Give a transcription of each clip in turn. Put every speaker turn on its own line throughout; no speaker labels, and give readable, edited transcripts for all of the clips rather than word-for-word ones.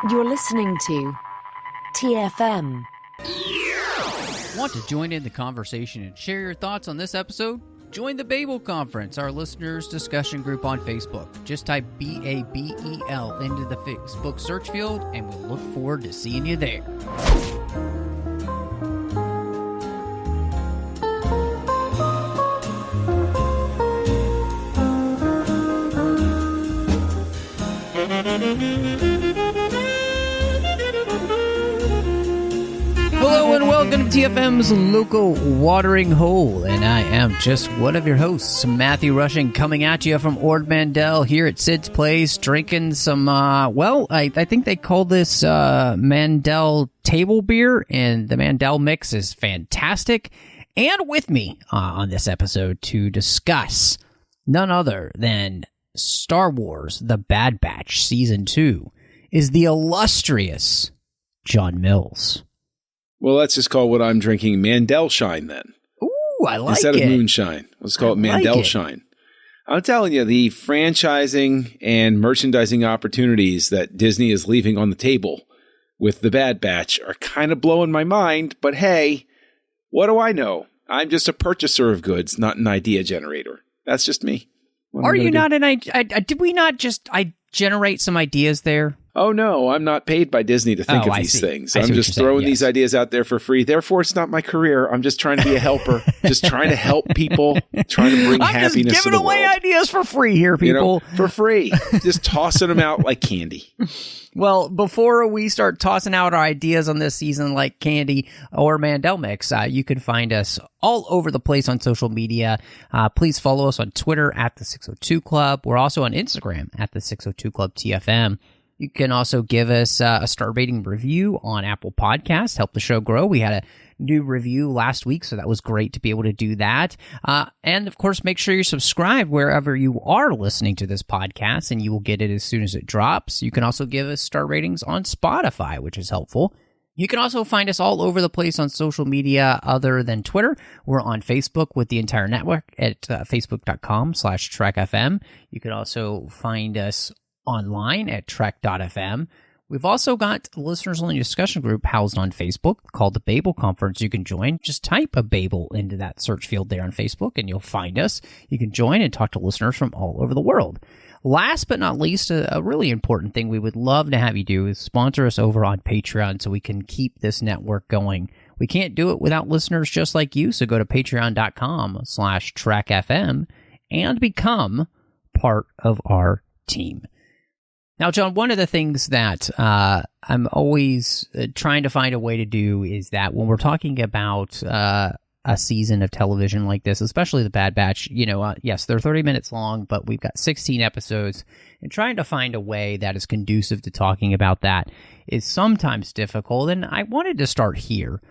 You're listening to TFM.
Want to join in the conversation and share your thoughts on this episode? Join the Babel Conference, our listeners' discussion group on Facebook. Just type BABEL into the Facebook search field, and we'll look forward to seeing you there. Hello and welcome to TFM's local watering hole, and I am just one of your hosts, Matthew Rushing, coming at you from Ord Mandel here at Sid's Place, drinking some, I think they call this Mandel table beer, and the Mandel mix is fantastic. And with me on this episode to discuss none other than Star Wars The Bad Batch Season 2 is the illustrious John Mills.
Well, let's just call what I'm drinking Mandel Shine then.
Ooh, I like
Instead
it.
of Moonshine. Let's call it Mandel Shine. I'm telling you, the franchising and merchandising opportunities that Disney is leaving on the table with The Bad Batch are kind of blowing my mind. But hey, what do I know? I'm just a purchaser of goods, not an idea generator. That's just me.
Are you not an idea? Did we not just generate some ideas there?
Oh, no, I'm not paid by Disney to think of these things. I'm just throwing these ideas out there for free. Therefore, it's not my career. I'm just trying to be a helper, just trying to help people, trying to bring happiness to the world. I'm just giving away
ideas for free here, people.
For free. Just tossing them out like candy.
Well, before we start tossing out our ideas on this season like candy or Mandel Mix, you can find us all over the place on social media. Please follow us on Twitter at The 602 Club. We're also on Instagram at The 602 Club TFM. You can also give us a star rating review on Apple Podcasts, help the show grow. We had a new review last week, so that was great to be able to do that. And, of course, make sure you're subscribed wherever you are listening to this podcast, and you will get it as soon as it drops. You can also give us star ratings on Spotify, which is helpful. You can also find us all over the place on social media other than Twitter. We're on Facebook with the entire network at facebook.com/TrekFM. You can also find us online at trek.fm. We've also got a listeners-only discussion group housed on Facebook called the Babel Conference. You can join. Just type a Babel into that search field there on Facebook, and you'll find us. You can join and talk to listeners from all over the world. Last but not least, a really important thing we would love to have you do is sponsor us over on Patreon so we can keep this network going. We can't do it without listeners just like you, so go to patreon.com/TrekFM and become part of our team. Now, John, one of the things that I'm always trying to find a way to do is that when we're talking about a season of television like this, especially The Bad Batch, yes, they're 30 minutes long, but we've got 16 episodes, and trying to find a way that is conducive to talking about that is sometimes difficult. And I wanted to start here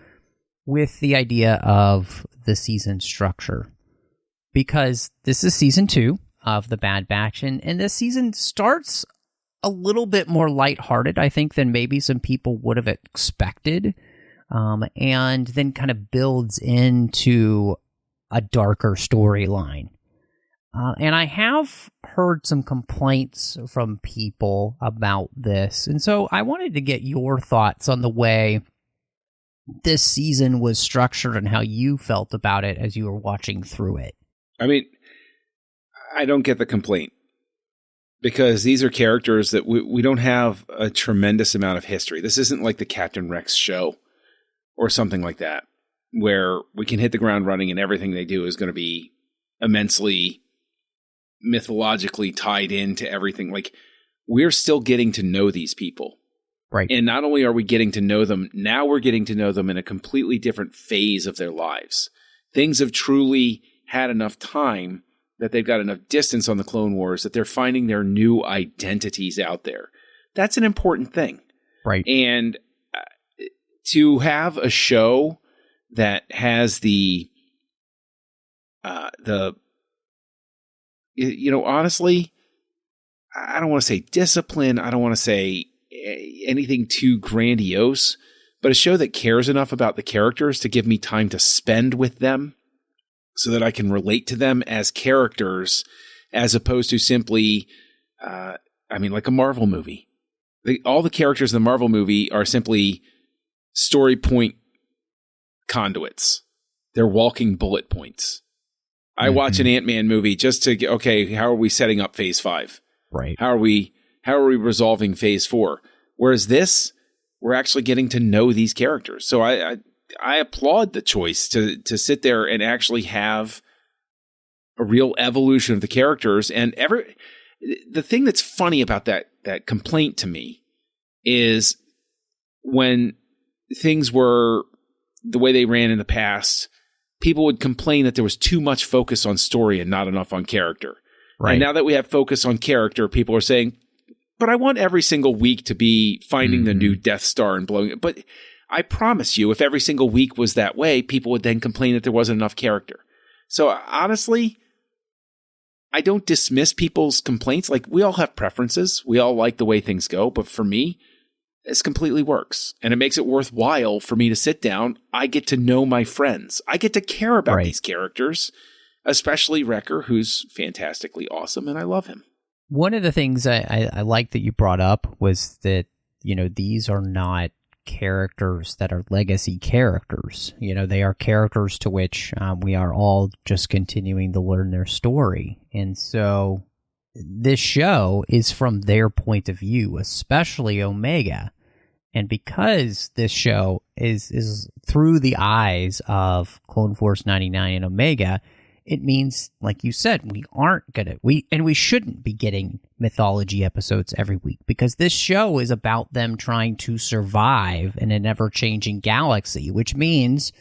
with the idea of the season structure, because this is season 2 of The Bad Batch, and this season starts a little bit more lighthearted, I think, than maybe some people would have expected, and then kind of builds into a darker storyline. And I have heard some complaints from people about this, and so I wanted to get your thoughts on the way this season was structured and how you felt about it as you were watching through it.
I mean, I don't get the complaint, because these are characters that we don't have a tremendous amount of history. This isn't like the Captain Rex show or something like that, where we can hit the ground running and everything they do is going to be immensely mythologically tied into everything. Like, we're still getting to know these people.
Right.
And not only are we getting to know them, now we're getting to know them in a completely different phase of their lives. Things have truly had enough time that they've got enough distance on the Clone Wars that they're finding their new identities out there. That's an important thing.
Right.
And to have a show that has honestly, I don't want to say discipline. I don't want to say anything too grandiose, but a show that cares enough about the characters to give me time to spend with them, so that I can relate to them as characters, as opposed to simply, like a Marvel movie. all the characters in the Marvel movie are simply story point conduits. They're walking bullet points. I watch an Ant-Man movie just to get, okay, how are we setting up Phase 5?
Right.
How are we resolving Phase 4? Whereas this, we're actually getting to know these characters. So I applaud the choice to sit there and actually have a real evolution of the characters. And the thing that's funny about that complaint to me is when things were the way they ran in the past, people would complain that there was too much focus on story and not enough on character.
Right.
And now that we have focus on character, people are saying, but I want every single week to be finding the new Death Star and blowing it. But I promise you, if every single week was that way, people would then complain that there wasn't enough character. So honestly, I don't dismiss people's complaints. Like, we all have preferences. We all like the way things go. But for me, this completely works. And it makes it worthwhile for me to sit down. I get to know my friends. I get to care about these characters, especially Wrecker, who's fantastically awesome, and I love him.
One of the things I like that you brought up was that, these are not characters that are legacy characters. They are characters to which we are all just continuing to learn their story. And so this show is from their point of view, especially Omega. And because this show is through the eyes of Clone Force 99 and Omega, it means, like you said, we shouldn't be getting mythology episodes every week, because this show is about them trying to survive in an ever-changing galaxy, which means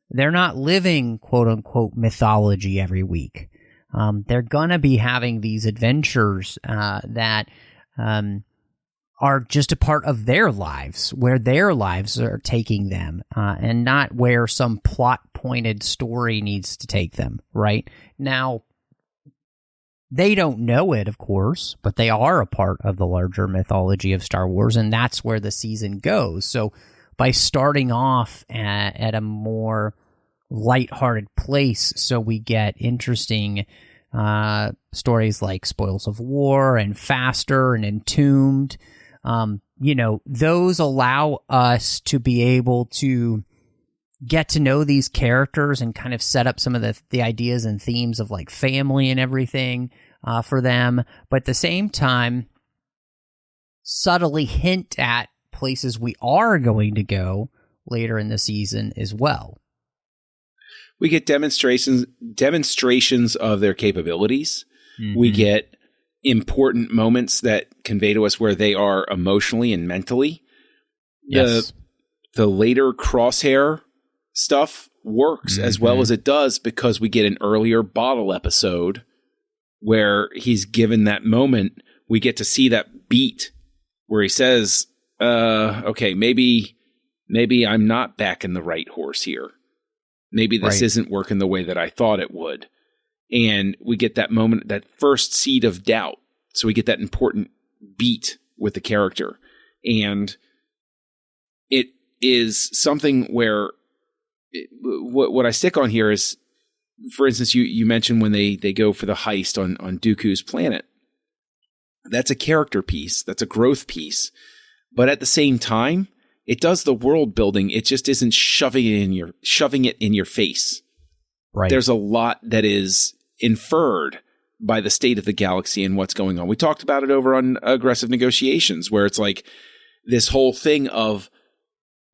they're not living quote-unquote mythology every week. They're gonna be having these adventures that are just a part of their lives, where their lives are taking them, and not where some plot-pointed story needs to take them, right? Now, they don't know it, of course, but they are a part of the larger mythology of Star Wars, and that's where the season goes. So by starting off at a more lighthearted place, so we get interesting stories like Spoils of War and Faster and Entombed, those allow us to be able to get to know these characters and kind of set up some of the ideas and themes of like family and everything for them, but at the same time, subtly hint at places we are going to go later in the season as well.
We get demonstrations of their capabilities. Mm-hmm. We get important moments that convey to us where they are emotionally and mentally.
Yes.
The later Crosshair stuff works as well as it does because we get an earlier Bottle episode where he's given that moment. We get to see that beat where he says, okay, maybe I'm not backing the right horse here. Maybe this isn't working the way that I thought it would. And we get that moment, that first seed of doubt. So we get that important beat with the character. And it is something where what I stick on here is, for instance, you mentioned when they go for the heist on Dooku's planet. That's a character piece. That's a growth piece. But at the same time, it does the world building. It just isn't shoving it in your face.
Right.
There's a lot that is inferred by the state of the galaxy and what's going on. We talked about it over on Aggressive Negotiations, where it's like this whole thing of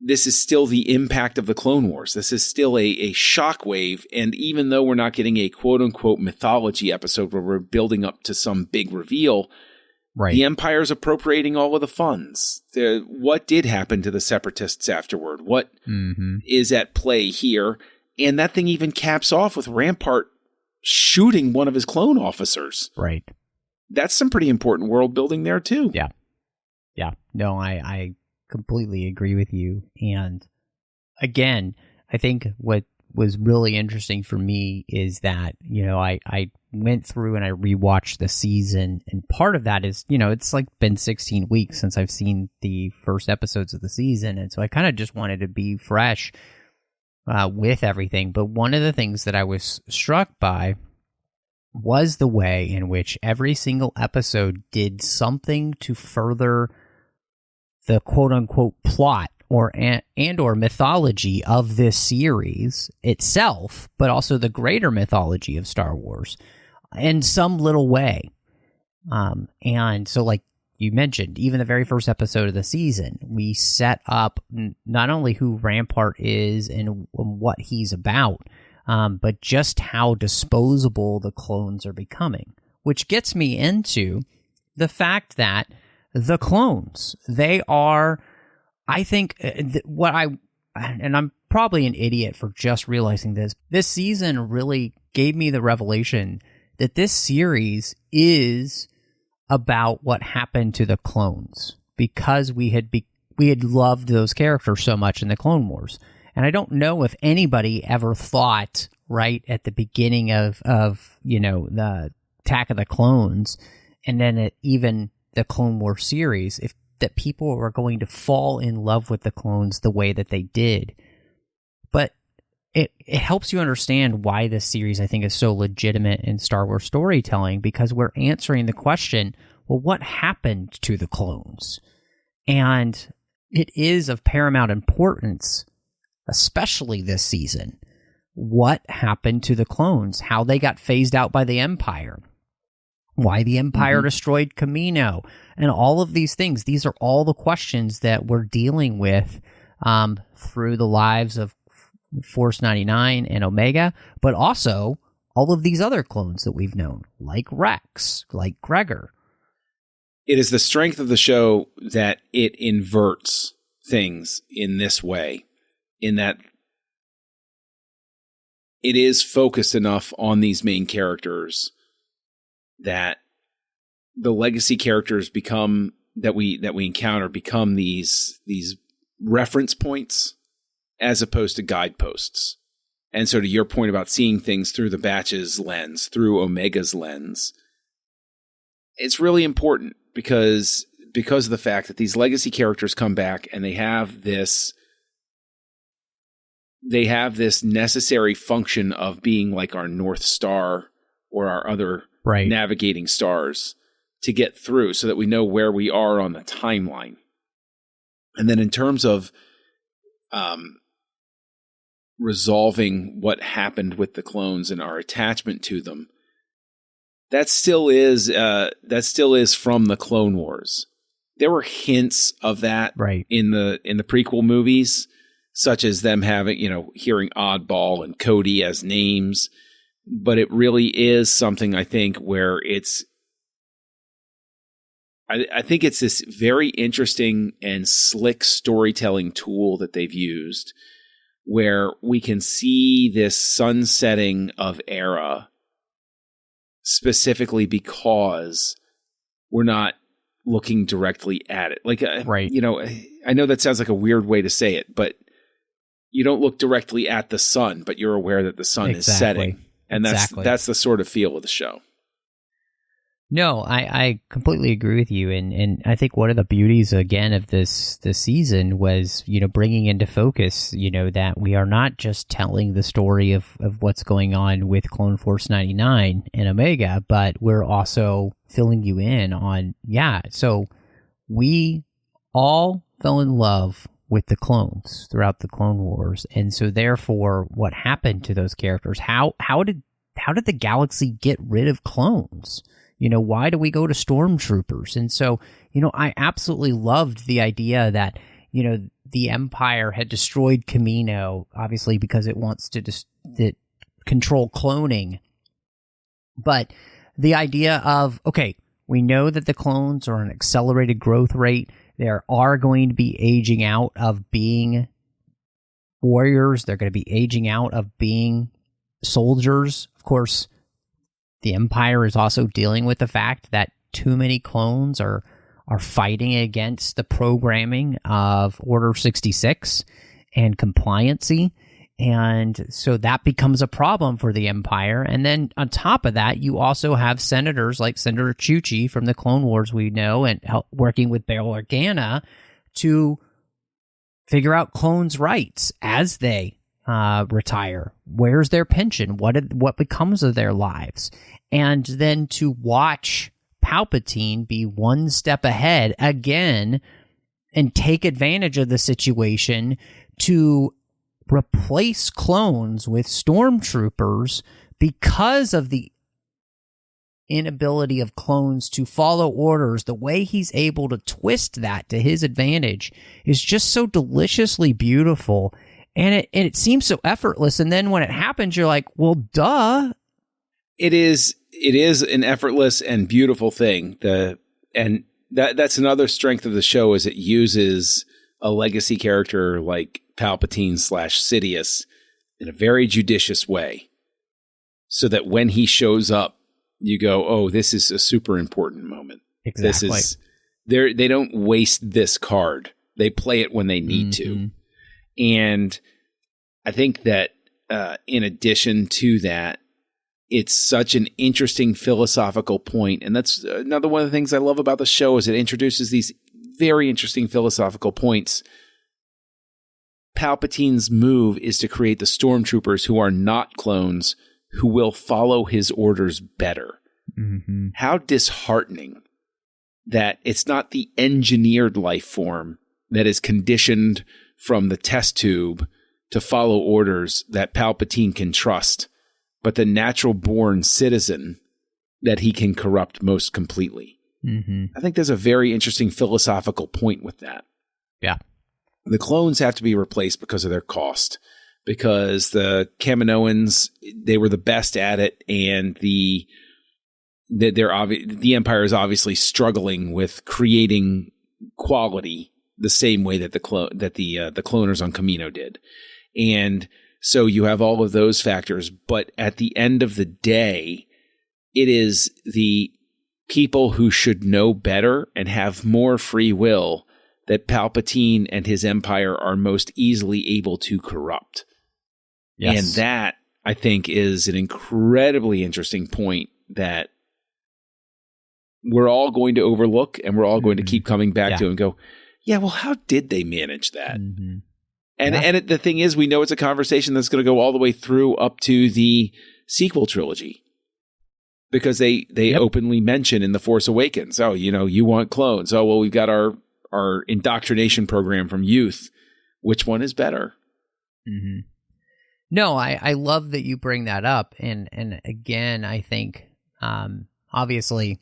this is still the impact of the Clone Wars. This is still a shockwave. And even though we're not getting a quote unquote mythology episode where we're building up to some big reveal, the Empire's appropriating all of the funds. What did happen to the Separatists afterward? What is at play here? And that thing even caps off with Rampart shooting one of his clone officers.
Right.
That's some pretty important world building there, too.
Yeah. Yeah. No, I completely agree with you. And again, I think what was really interesting for me is that, I went through and I rewatched the season, and part of that is, it's like been 16 weeks since I've seen the first episodes of the season, and so I kind of just wanted to be fresh with everything. But one of the things that I was struck by was the way in which every single episode did something to further the quote-unquote plot or mythology of this series itself, but also the greater mythology of Star Wars in some little way. And so, like you mentioned, even the very first episode of the season, we set up not only who Rampart is and what he's about, but just how disposable the clones are becoming, which gets me into the fact that the clones, they are, I think, and I'm probably an idiot for just realizing this season really gave me the revelation that this series is about what happened to the clones, because we had loved those characters so much in the Clone Wars. And I don't know if anybody ever thought right at the beginning of the Attack of the Clones, and then even the Clone Wars series, that people were going to fall in love with the clones the way that they did. But it helps you understand why this series, I think, is so legitimate in Star Wars storytelling, because we're answering the question, well, what happened to the clones? And it is of paramount importance, especially this season, what happened to the clones, how they got phased out by the Empire, why the Empire destroyed Camino, and all of these things. These are all the questions that we're dealing with through the lives of Force 99 and Omega, but also all of these other clones that we've known, like Rex, like Gregor.
It is the strength of the show that it inverts things in this way, in that it is focused enough on these main characters that the legacy characters that we encounter become these reference points as opposed to guideposts. And so, to your point about seeing things through the Batch's lens, through Omega's lens, it's really important because of the fact that these legacy characters come back and they have this necessary function of being like our North Star or our other navigating stars to get through, so that we know where we are on the timeline. And then in terms of resolving what happened with the clones and our attachment to them, that still is from the Clone Wars. There were hints of that in the prequel movies, such as them having, hearing Oddball and Cody as names. But it really is something, I think, where I think it's this very interesting and slick storytelling tool that they've used, where we can see this sunsetting of era specifically because we're not looking directly at it. Like, I know that sounds like a weird way to say it, but you don't look directly at the sun, but you're aware that the sun is setting. And that's the sort of feel of the show.
No, I completely agree with you, and I think one of the beauties again of this season was bringing into focus that we are not just telling the story of what's going on with Clone Force 99 and Omega, but we're also filling you in on so we all fell in love with the clones throughout the Clone Wars, and so therefore, what happened to those characters? How did the galaxy get rid of clones? Why do we go to stormtroopers? And so, I absolutely loved the idea that the Empire had destroyed Camino, obviously because it wants to control cloning. But the idea of, okay, we know that the clones are an accelerated growth rate. There are going to be aging out of being warriors. They're going to be aging out of being soldiers. Of course, the Empire is also dealing with the fact that too many clones are fighting against the programming of Order 66 and compliancy. And so that becomes a problem for the Empire. And then on top of that, you also have senators like Senator Chuchi from the Clone Wars, we know, and working with Bail Organa to figure out clones' rights as they retire. Where's their pension? What becomes of their lives? And then to watch Palpatine be one step ahead again and take advantage of the situation to replace clones with stormtroopers because of the inability of clones to follow orders. The way he's able to twist that to his advantage is just so deliciously beautiful, and it seems so effortless. And then when it happens, you're like, well, duh.
It is an effortless and beautiful thing. That's another strength of the show, is it uses a legacy character like Palpatine / Sidious in a very judicious way, so that when he shows up, you go, oh, this is a super important moment.
Exactly.
They don't waste this card. They play it when they need to. And I think that in addition to that, it's such an interesting philosophical point. And that's another one of the things I love about the show, is it introduces these very interesting philosophical points. Palpatine's move is to create the stormtroopers who are not clones, who will follow his orders better.
Mm-hmm.
How disheartening that it's not the engineered life form that is conditioned from the test tube to follow orders that Palpatine can trust, but the natural born citizen that he can corrupt most completely.
Mm-hmm.
I think there's a very interesting philosophical point with that.
Yeah.
The clones have to be replaced because of their cost, because the Kaminoans, they were the best at it, and the Empire is obviously struggling with creating quality the same way that the cloners on Kamino did. And so you have all of those factors, but at the end of the day, it is the people who should know better and have more free will that Palpatine and his empire are most easily able to corrupt.
Yes.
And that, I think, is an incredibly interesting point that we're all going to overlook, and we're all going to keep coming back to and go, yeah, well, how did they manage that?
Mm-hmm.
And the thing is, we know it's a conversation that's going to go all the way through up to the sequel trilogy, because they openly mention in The Force Awakens, oh, you want clones. Oh, well, we've got our indoctrination program from youth. Which one is better?
Mm-hmm. No, I love that you bring that up. And again, I think, obviously,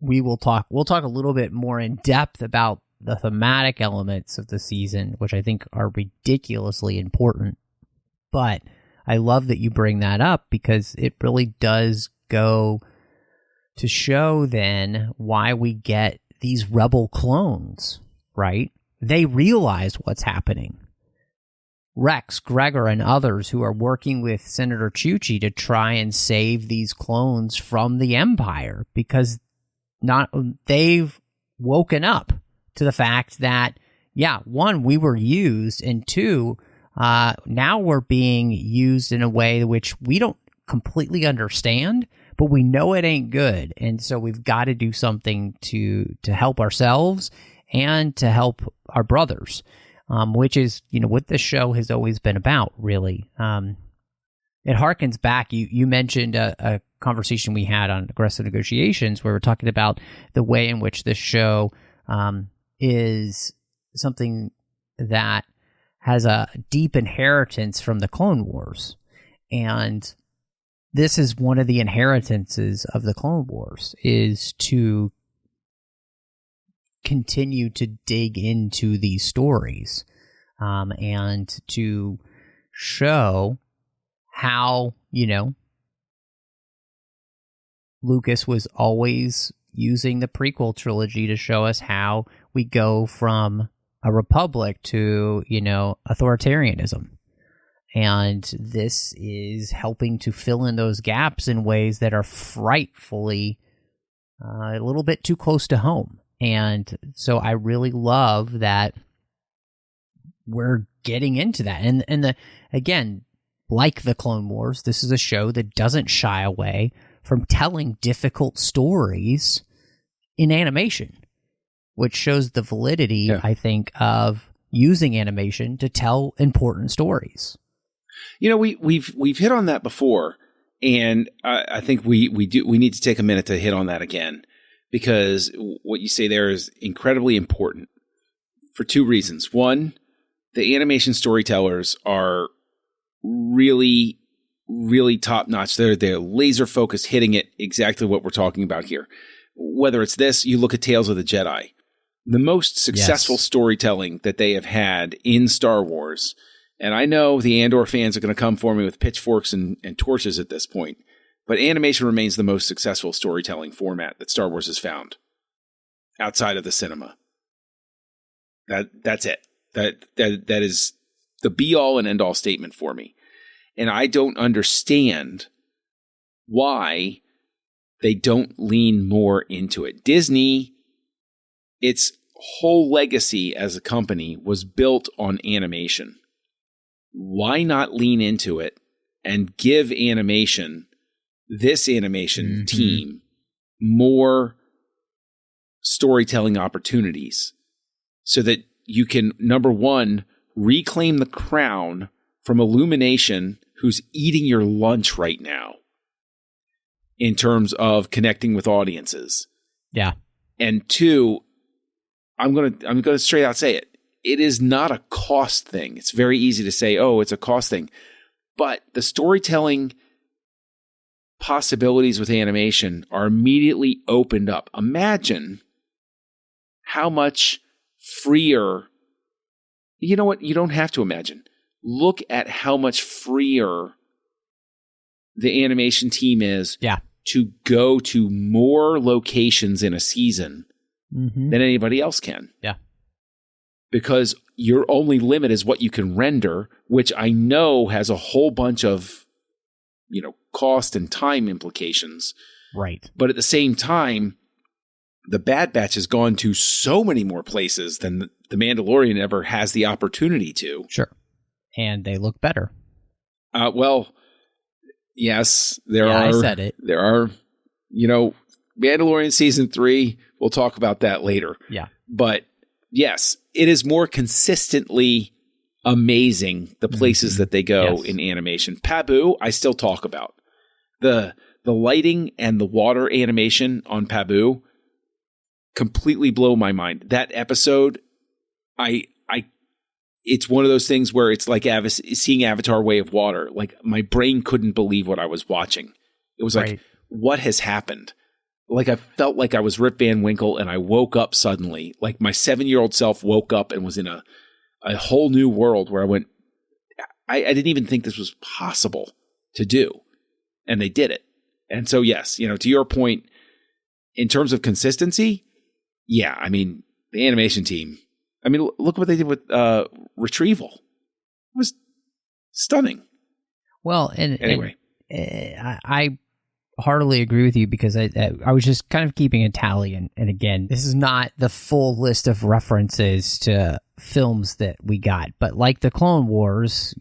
we'll talk a little bit more in depth about the thematic elements of the season, which I think are ridiculously important. But I love that you bring that up, because it really does go to show then why we get these rebel clones, right? They realize what's happening. Rex, Gregor, and others who are working with Senator Chuchi to try and save these clones from the Empire, because they've woken up to the fact that, yeah, one, we were used, and two, now we're being used in a way which we don't completely understand, but we know it ain't good. And so we've got to do something to help ourselves and to help our brothers, which is, what this show has always been about, really. It harkens back. You mentioned a conversation we had on Aggressive Negotiations, where we're talking about the way in which this show is something that has a deep inheritance from the Clone Wars. And this is one of the inheritances of the Clone Wars, is to continue to dig into these stories and to show how, Lucas was always using the prequel trilogy to show us how we go from a republic to, authoritarianism. And this is helping to fill in those gaps in ways that are frightfully a little bit too close to home. And so I really love that we're getting into that. And again, like the Clone Wars, this is a show that doesn't shy away from telling difficult stories in animation, which shows the validity, I think, of using animation to tell important stories.
We've hit on that before, and I think we need to take a minute to hit on that again, because what you say there is incredibly important for two reasons. One, the animation storytellers are really, really top notch. They're laser focused, hitting it exactly what we're talking about here. Whether it's this, you look at Tales of the Jedi, the most successful storytelling that they have had in Star Wars. And I know the Andor fans are going to come for me with pitchforks and torches at this point, but animation remains the most successful storytelling format that Star Wars has found outside of the cinema. That's it. That is the be all and end all statement for me. And I don't understand why they don't lean more into it. Disney, its whole legacy as a company was built on animation. Why not lean into it and give this animation team, more storytelling opportunities so that you can, number one, reclaim the crown from Illumination, who's eating your lunch right now in terms of connecting with audiences.
Yeah.
And two, I'm gonna straight out say it. It is not a cost thing. It's very easy to say, oh, it's a cost thing. But the storytelling possibilities with animation are immediately opened up. Imagine how much freer. You know what? You don't have to imagine. Look at how much freer the animation team is to go to more locations in a season than anybody else can.
Yeah.
Because your only limit is what you can render, which I know has a whole bunch of, cost and time implications.
Right.
But at the same time, the Bad Batch has gone to so many more places than the Mandalorian ever has the opportunity to.
Sure. And they look better.
Well, yes, there are.
I said it.
There are, Mandalorian season 3. We'll talk about that later.
Yeah.
But yes, it is more consistently amazing the places that they go in animation. Pabu, I still talk about. The lighting and the water animation on Pabu completely blow my mind. That episode, it's one of those things where it's like seeing Avatar: Way of Water. Like, my brain couldn't believe what I was watching. It was like, what has happened? Like, I felt like I was Rip Van Winkle, and I woke up suddenly. Like, my 7-year-old self woke up and was in a whole new world where I went, I didn't even think this was possible to do. And they did it. And so, yes, to your point, in terms of consistency, yeah, I mean, the animation team, look what they did with Retrieval. It was stunning.
Well,
anyway,
I heartily agree with you, because I was just kind of keeping a tally. And again, this is not the full list of references to films that we got, but like the Clone Wars,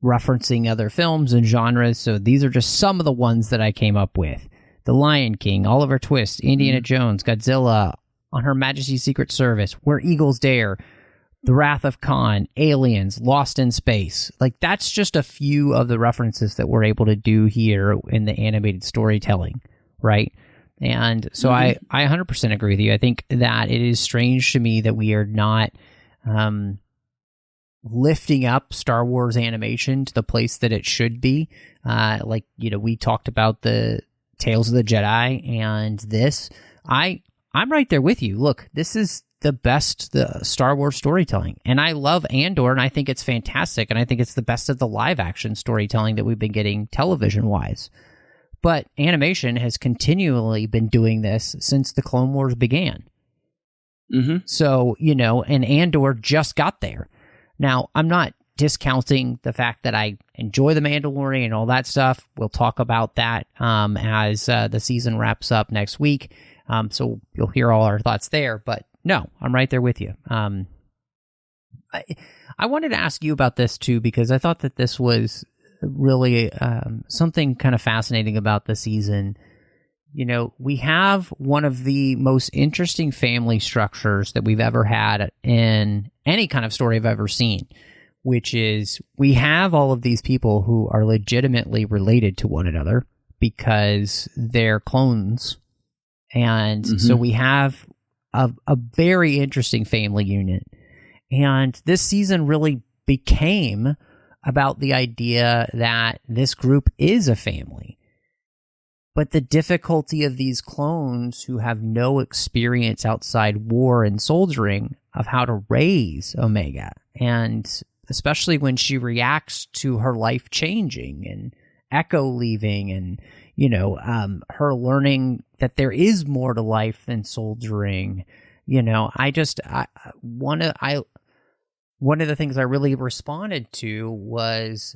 referencing other films and genres. So these are just some of the ones that I came up with. The Lion King, Oliver Twist, Indiana Jones, Godzilla, On Her Majesty's Secret Service, Where Eagles Dare, The Wrath of Khan, Aliens, Lost in Space. Like, that's just a few of the references that we're able to do here in the animated storytelling, right? And so I 100% agree with you. I think that it is strange to me that we are not lifting up Star Wars animation to the place that it should be. We talked about the Tales of the Jedi and this. I'm right there with you. Look, this is the best Star Wars storytelling. And I love Andor, and I think it's fantastic, and I think it's the best of the live-action storytelling that we've been getting television-wise. But animation has continually been doing this since the Clone Wars began. So, and Andor just got there. Now, I'm not discounting the fact that I enjoy The Mandalorian and all that stuff. We'll talk about that as the season wraps up next week. So you'll hear all our thoughts there. But no, I'm right there with you. I wanted to ask you about this, too, because I thought that this was really something kind of fascinating about the season. We have one of the most interesting family structures that we've ever had in any kind of story I've ever seen, which is we have all of these people who are legitimately related to one another because they're clones And so we have a very interesting family unit. And this season really became about the idea that this group is a family. But the difficulty of these clones who have no experience outside war and soldiering of how to raise Omega. And especially when she reacts to her life changing and Echo leaving and, her learning that there is more to life than soldiering. One of the things I really responded to was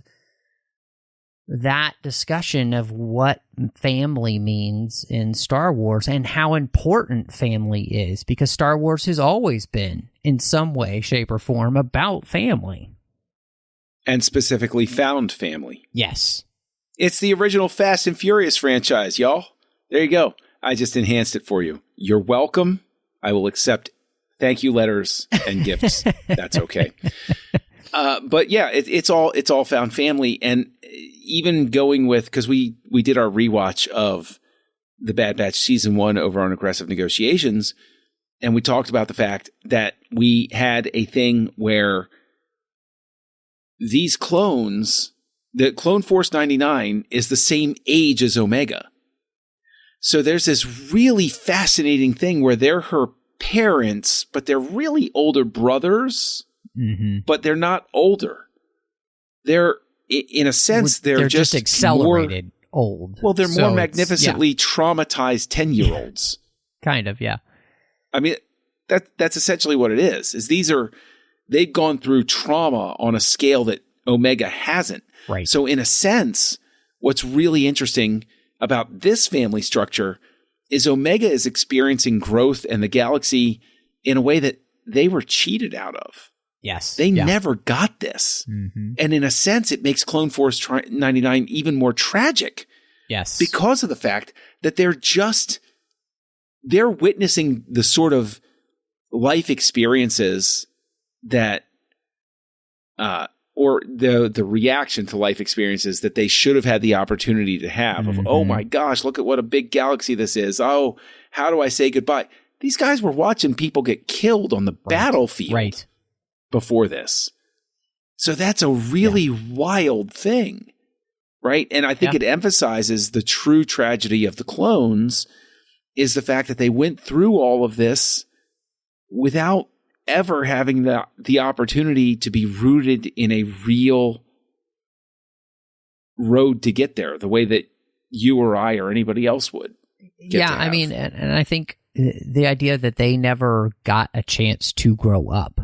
that discussion of what family means in Star Wars and how important family is, because Star Wars has always been, in some way, shape, or form, about family.
And specifically found family.
Yes.
It's the original Fast and Furious franchise, y'all. There you go. I just enhanced it for you. You're welcome. I will accept thank you letters and gifts. That's okay. But yeah, it's all found family. And even going with, because we did our rewatch of the Bad Batch season 1 over on Aggressive Negotiations, and we talked about the fact that we had a thing where these clones, the Clone Force 99 is the same age as Omega. So there's this really fascinating thing where they're her parents, but they're really older brothers, but they're not older. They're, in a sense, they're just
accelerated old.
Well, they're more magnificently traumatized 10-year-olds.
Kind of, yeah.
I mean, that's essentially what it is they've gone through trauma on a scale that Omega hasn't.
Right.
So in a sense, what's really interesting about this family structure is Omega is experiencing growth and the galaxy in a way that they were cheated out of.
Yes.
They never got this. And in a sense, it makes Clone Force 99 even more tragic.
Yes.
Because of the fact that they're witnessing the sort of life experiences that, or the reaction to life experiences that they should have had the opportunity to have of, oh my gosh, look at what a big galaxy this is. Oh, how do I say goodbye? These guys were watching people get killed on the battlefield before this. So that's a really wild thing, right? And I think it emphasizes the true tragedy of the clones is the fact that they went through all of this without ever having the opportunity to be rooted in a real road to get there, the way that you or I or anybody else would.
I mean, and I think the idea that they never got a chance to grow up.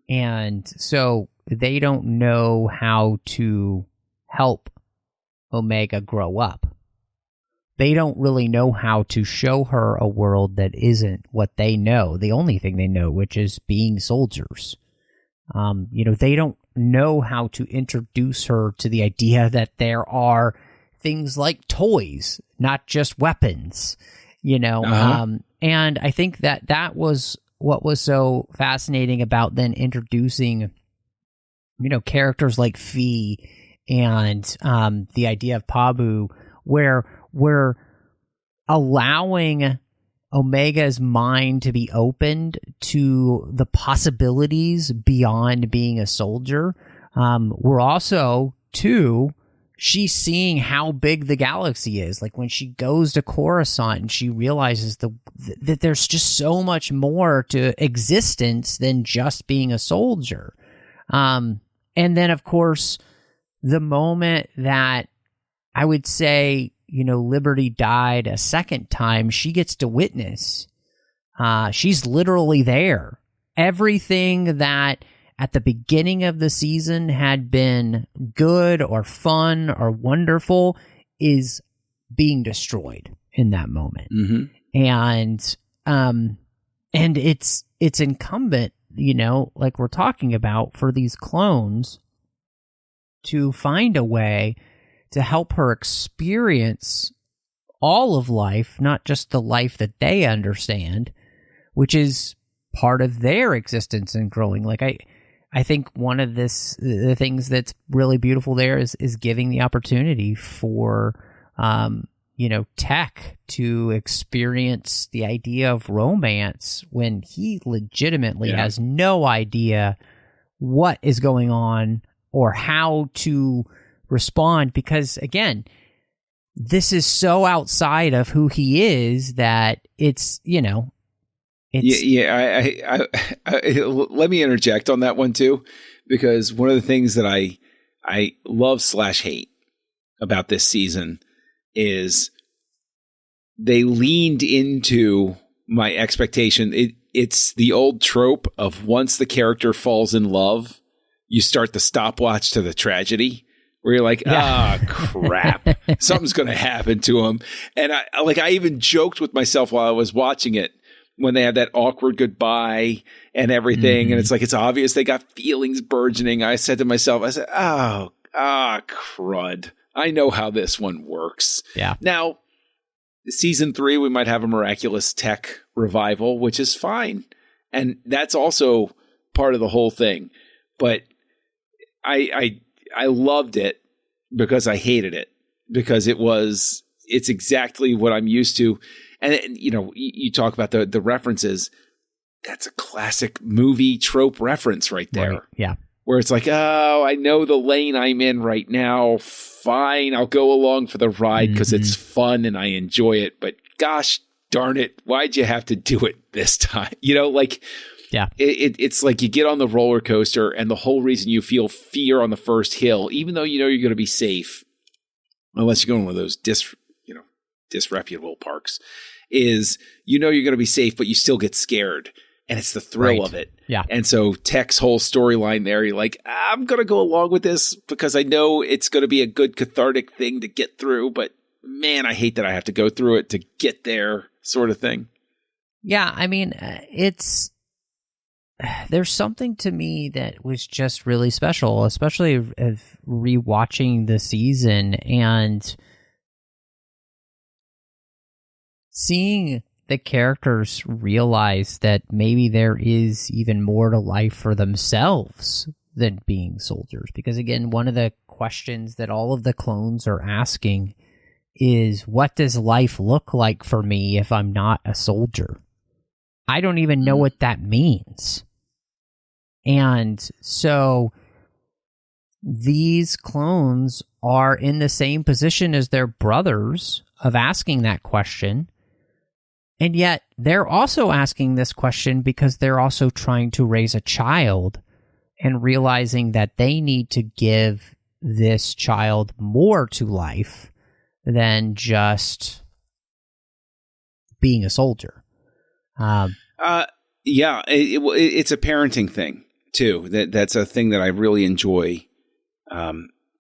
And so they don't know how to help Omega grow up. They don't really know how to show her a world that isn't what they know, the only thing they know, which is being soldiers. They don't know how to introduce her to the idea that there are things like toys, not just weapons, and I think that was what was so fascinating about then introducing, characters like Fi and the idea of Pabu, where we're allowing Omega's mind to be opened to the possibilities beyond being a soldier. We're also, too, she's seeing how big the galaxy is. Like when she goes to Coruscant and she realizes that there's just so much more to existence than just being a soldier. And then, of course, the moment that I would say, Liberty died a second time, she gets to witness. She's literally there. Everything that at the beginning of the season had been good or fun or wonderful is being destroyed in that moment. And it's incumbent, like we're talking about, for these clones to find a way to help her experience all of life, not just the life that they understand, which is part of their existence and growing. Like I think one of the things that's really beautiful there is giving the opportunity for, Tech to experience the idea of romance when he legitimately has no idea what is going on or how to respond, because again, this is so outside of who he is that it's
I let me interject on that one too, because one of the things that I love / hate about this season is they leaned into my expectation. It's the old trope of once the character falls in love, you start the stopwatch to the tragedy, where you're like, crap, something's going to happen to him. And I even joked with myself while I was watching it when they had that awkward goodbye and everything. Mm-hmm. And it's like, it's obvious they got feelings burgeoning. I said to myself, crud. I know how this one works.
Yeah.
Now, season 3, we might have a miraculous Tech revival, which is fine. And that's also part of the whole thing. But I loved it because I hated it, because it's exactly what I'm used to. And you talk about the references. That's a classic movie trope reference right there.
Right. Yeah.
Where it's like, oh, I know the lane I'm in right now. Fine, I'll go along for the ride because it's fun and I enjoy it. But gosh darn it, why'd you have to do it this time?
Yeah.
It's like you get on the roller coaster and the whole reason you feel fear on the first hill, even though you're going to be safe, unless you go in one of those disreputable parks, is you're going to be safe, but you still get scared. And it's the thrill of it.
Yeah.
And so Tech's whole storyline there, you're like, I'm going to go along with this because I know it's going to be a good cathartic thing to get through. But man, I hate that I have to go through it to get there, sort of thing.
Yeah. I mean, there's something to me that was just really special, especially of rewatching the season and seeing the characters realize that maybe there is even more to life for themselves than being soldiers. Because again, one of the questions that all of the clones are asking is, what does life look like for me if I'm not a soldier? I don't even know what that means. And so these clones are in the same position as their brothers of asking that question. And yet they're also asking this question because they're also trying to raise a child and realizing that they need to give this child more to life than just being a soldier.
Yeah, it's a parenting thing too. That's a thing that I really enjoy,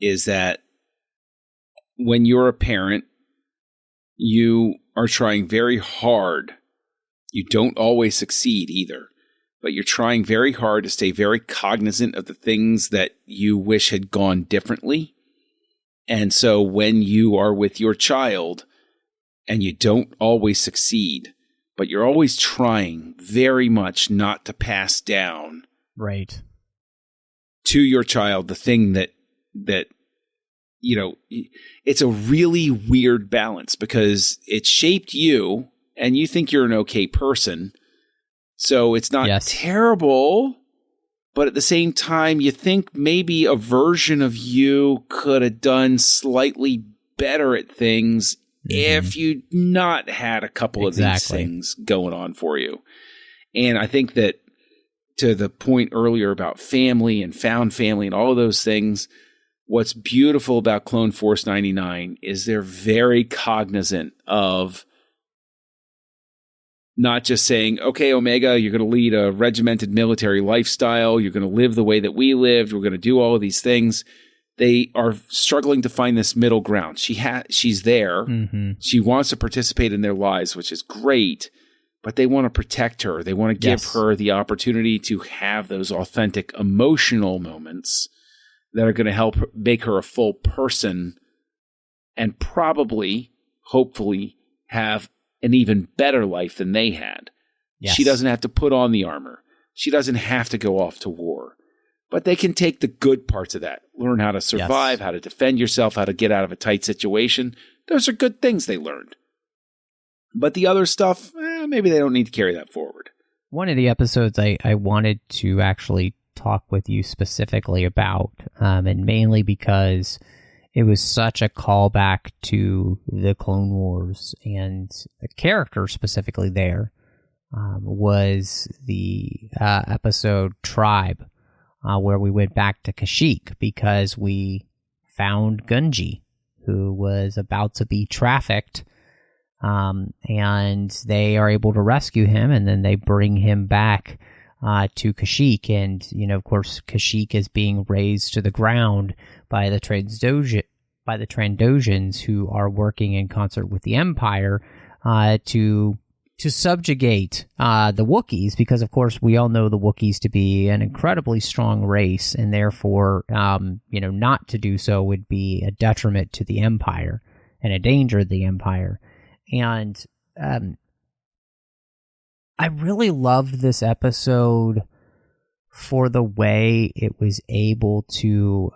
is that when you're a parent, you are trying very hard. You don't always succeed either, but you're trying very hard to stay very cognizant of the things that you wish had gone differently. And so when you are with your child and you don't always succeed, but you're always trying very much not to pass down
right
to your child the thing that it's a really weird balance, because it shaped you and you think you're an okay person. So it's not terrible, but at the same time, you think maybe a version of you could have done slightly better at things if you'd not had a couple of these things going on for you. And I think that, to the point earlier about family and found family and all of those things, what's beautiful about Clone Force 99 is they're very cognizant of not just saying, okay, Omega, you're going to lead a regimented military lifestyle. You're going to live the way that we lived. We're going to do all of these things. They are struggling to find this middle ground. She's there. Mm-hmm. She wants to participate in their lives, which is great, but they want to protect her. They want to give her the opportunity to have those authentic emotional moments that are going to help make her a full person and probably, hopefully, have an even better life than they had. Yes. She doesn't have to put on the armor. She doesn't have to go off to war. but they can take the good parts of that, learn how to survive, how to defend yourself, how to get out of a tight situation. Those are good things they learned. But the other stuff, maybe they don't need to carry that forward.
One of the episodes I wanted to actually talk with you specifically about, and mainly because it was such a callback to the Clone Wars, and a character specifically there was the episode Tribe, where we went back to Kashyyyk because we found Gungi, who was about to be trafficked, and they are able to rescue him, and then they bring him back to Kashyyyk, and of course, Kashyyyk is being razed to the ground by the Trandoshan's, who are working in concert with the Empire to subjugate the Wookiees, because of course we all know the Wookiees to be an incredibly strong race, and therefore, not to do so would be a detriment to the Empire and a danger to the Empire. And I really loved this episode for the way it was able to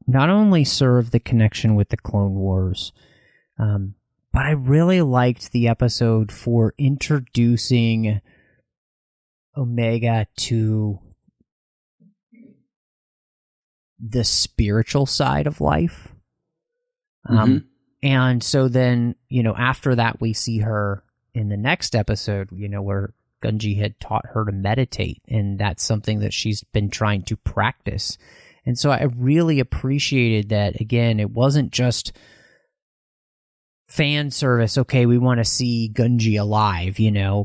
not only serve the connection with the Clone Wars, but I really liked the episode for introducing Omega to the spiritual side of life. And so then, after that, we see her in the next episode, where Gungi had taught her to meditate, and that's something that she's been trying to practice. And so I really appreciated that, again, it wasn't just fan service, okay, we want to see Gungi alive,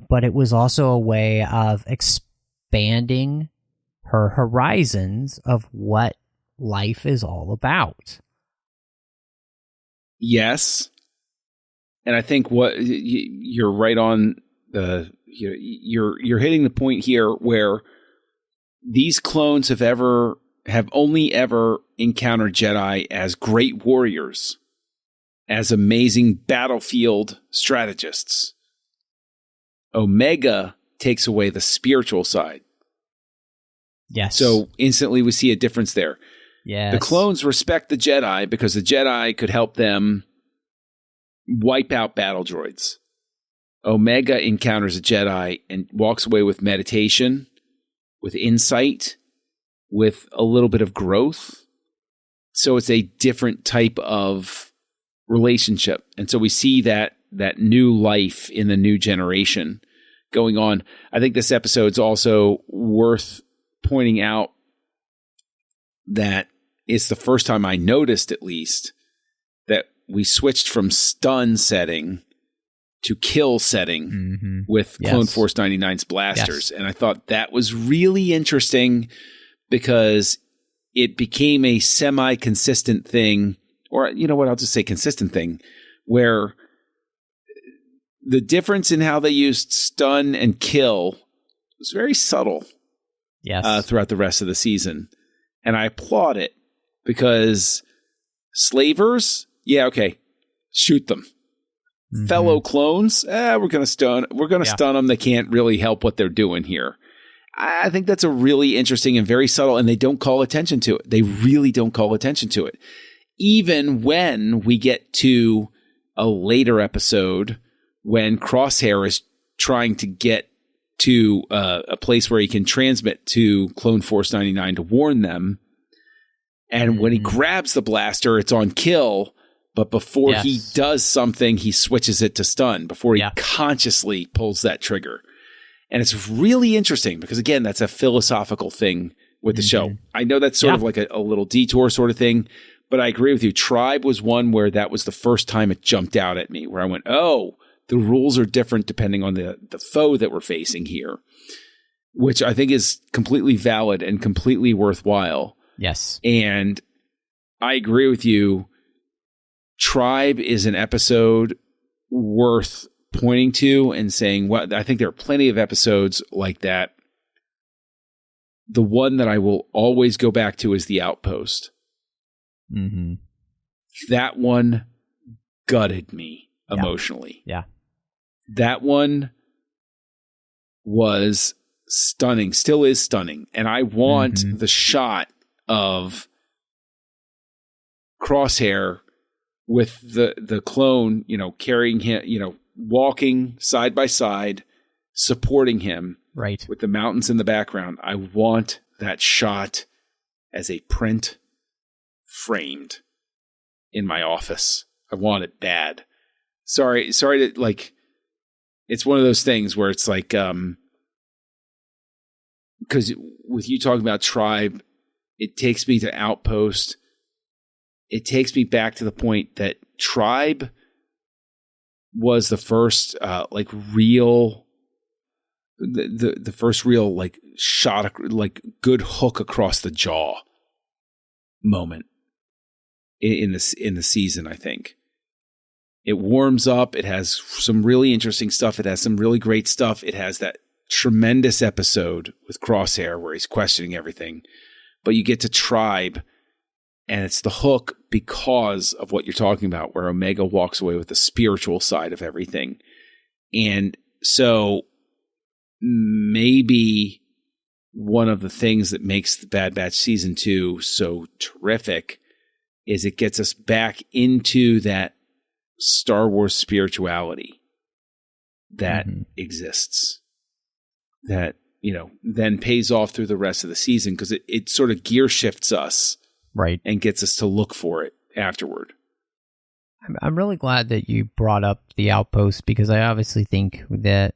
but it was also a way of expanding her horizons of what life is all about.
Yes. And I think what you're right on you're hitting the point here where these clones have only ever encountered Jedi as great warriors, as amazing battlefield strategists. Omega takes away the spiritual side.
Yes.
So instantly we see a difference there.
Yes.
The clones respect the Jedi because the Jedi could help them wipe out battle droids. Omega encounters a Jedi and walks away with meditation, with insight, with a little bit of growth. So it's a different type of relationship. And so we see that new life in the new generation going on. I think this episode's also worth pointing out that it's the first time I noticed, at least, that we switched from stun setting to kill setting with Clone Force 99's blasters. And I thought that was really interesting because it became a semi-consistent thing, or you know what, I'll just say consistent thing, where the difference in how they used stun and kill was very subtle throughout the rest of the season. And I applaud it because slavers, yeah, okay, shoot them. Fellow clones, we're going to stun them. They can't really help what they're doing here. I think that's a really interesting and very subtle, and they don't call attention to it. They really don't call attention to it. Even when we get to a later episode when Crosshair is trying to get to a place where he can transmit to Clone Force 99 to warn them. And when he grabs the blaster, it's on kill. But before he does something, he switches it to stun before he consciously pulls that trigger. And it's really interesting because, again, that's a philosophical thing with the show. I know that's sort of like a little detour sort of thing, but I agree with you. Tribe was one where that was the first time it jumped out at me, where I went, oh, the rules are different depending on the foe that we're facing here, which I think is completely valid and completely worthwhile.
Yes.
And I agree with you. Tribe is an episode worth pointing to and saying, well, I think there are plenty of episodes like that. The one that I will always go back to is The Outpost. That one gutted me emotionally.
Yeah.
That one was stunning, still is stunning. And I want the shot of Crosshair with the clone, carrying him, walking side by side, supporting him,
right,
with the mountains in the background. I want that shot as a print framed in my office. I want it bad. Sorry to it's one of those things where it's like, because with you talking about Tribe, it takes me to Outpost. It takes me back to the point that Tribe was the first real, the first real shot, good hook across the jaw moment in the season. I think it warms up. It has some really interesting stuff. It has some really great stuff. It has that tremendous episode with Crosshair where he's questioning everything, but you get to Tribe. And it's the hook because of what you're talking about, where Omega walks away with the spiritual side of everything. And so maybe one of the things that makes the Bad Batch Season 2 so terrific is it gets us back into that Star Wars spirituality that exists, that, then pays off through the rest of the season, because it sort of gear shifts us.
Right.
And gets us to look for it afterward.
I'm really glad that you brought up the Outpost, because I obviously think that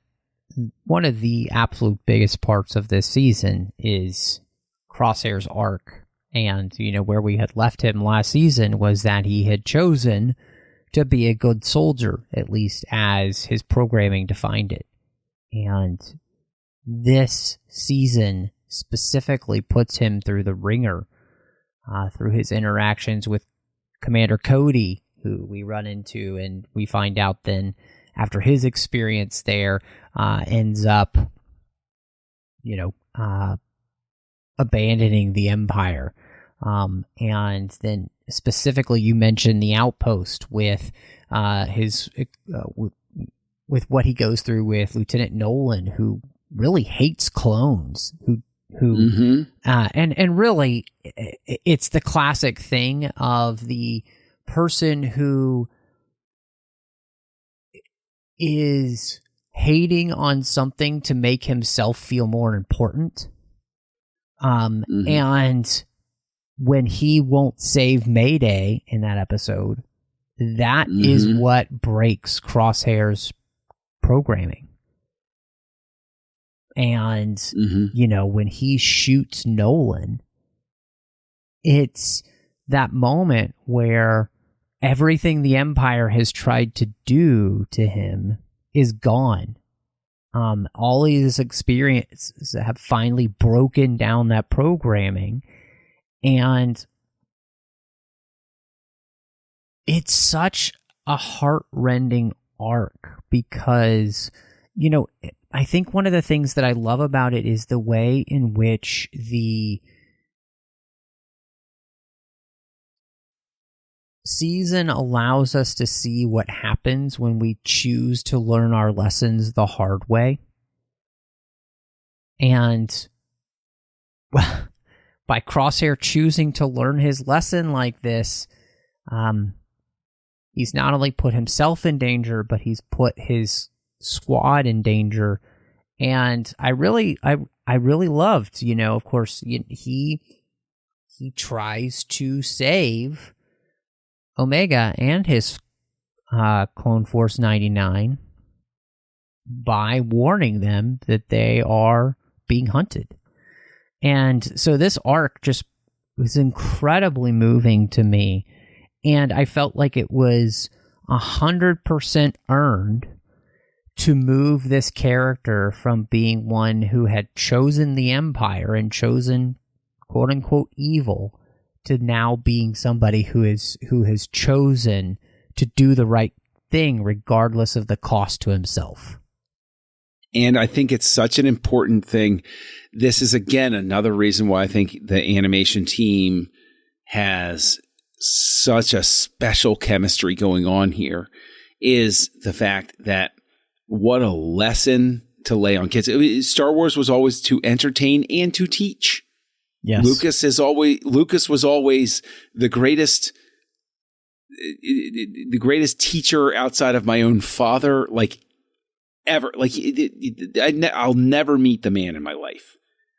one of the absolute biggest parts of this season is Crosshair's arc. And, where we had left him last season was that he had chosen to be a good soldier, at least as his programming defined it. And this season specifically puts him through the ringer. Through his interactions with Commander Cody, who we run into, and we find out then after his experience there ends up, abandoning the Empire. And then specifically you mentioned the Outpost with with what he goes through with Lieutenant Nolan, who really hates clones, who and really it's the classic thing of the person who is hating on something to make himself feel more important. And when he won't save Mayday in that episode, that is what breaks Crosshair's programming. And, when he shoots Nolan, it's that moment where everything the Empire has tried to do to him is gone. All his experiences have finally broken down that programming. And it's such a heart-rending arc because, I think one of the things that I love about it is the way in which the season allows us to see what happens when we choose to learn our lessons the hard way. And by Crosshair choosing to learn his lesson like this, he's not only put himself in danger, but he's put his squad in danger. And I really loved, of course, he tries to save Omega and his Clone Force 99 by warning them that they are being hunted. And so this arc just was incredibly moving to me, and I felt like it was 100% earned to move this character from being one who had chosen the Empire and chosen quote-unquote evil to now being somebody who has chosen to do the right thing regardless of the cost to himself.
And I think it's such an important thing. This is, again, another reason why I think the animation team has such a special chemistry going on here, is the fact that what a lesson to lay on kids. Star Wars was always to entertain and to teach.
Yes.
Lucas was always the greatest teacher outside of my own father, like ever. Like I'll never meet the man in my life.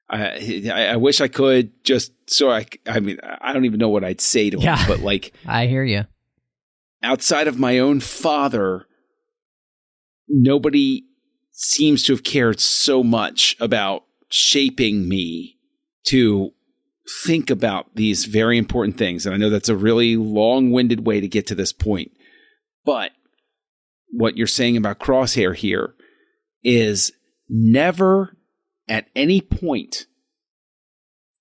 I wish I could, just so I mean, I don't even know what I'd say to him, but like,
I hear you.
Outside of my own father, nobody seems to have cared so much about shaping me to think about these very important things. And I know that's a really long-winded way to get to this point. But what you're saying about Crosshair here is never at any point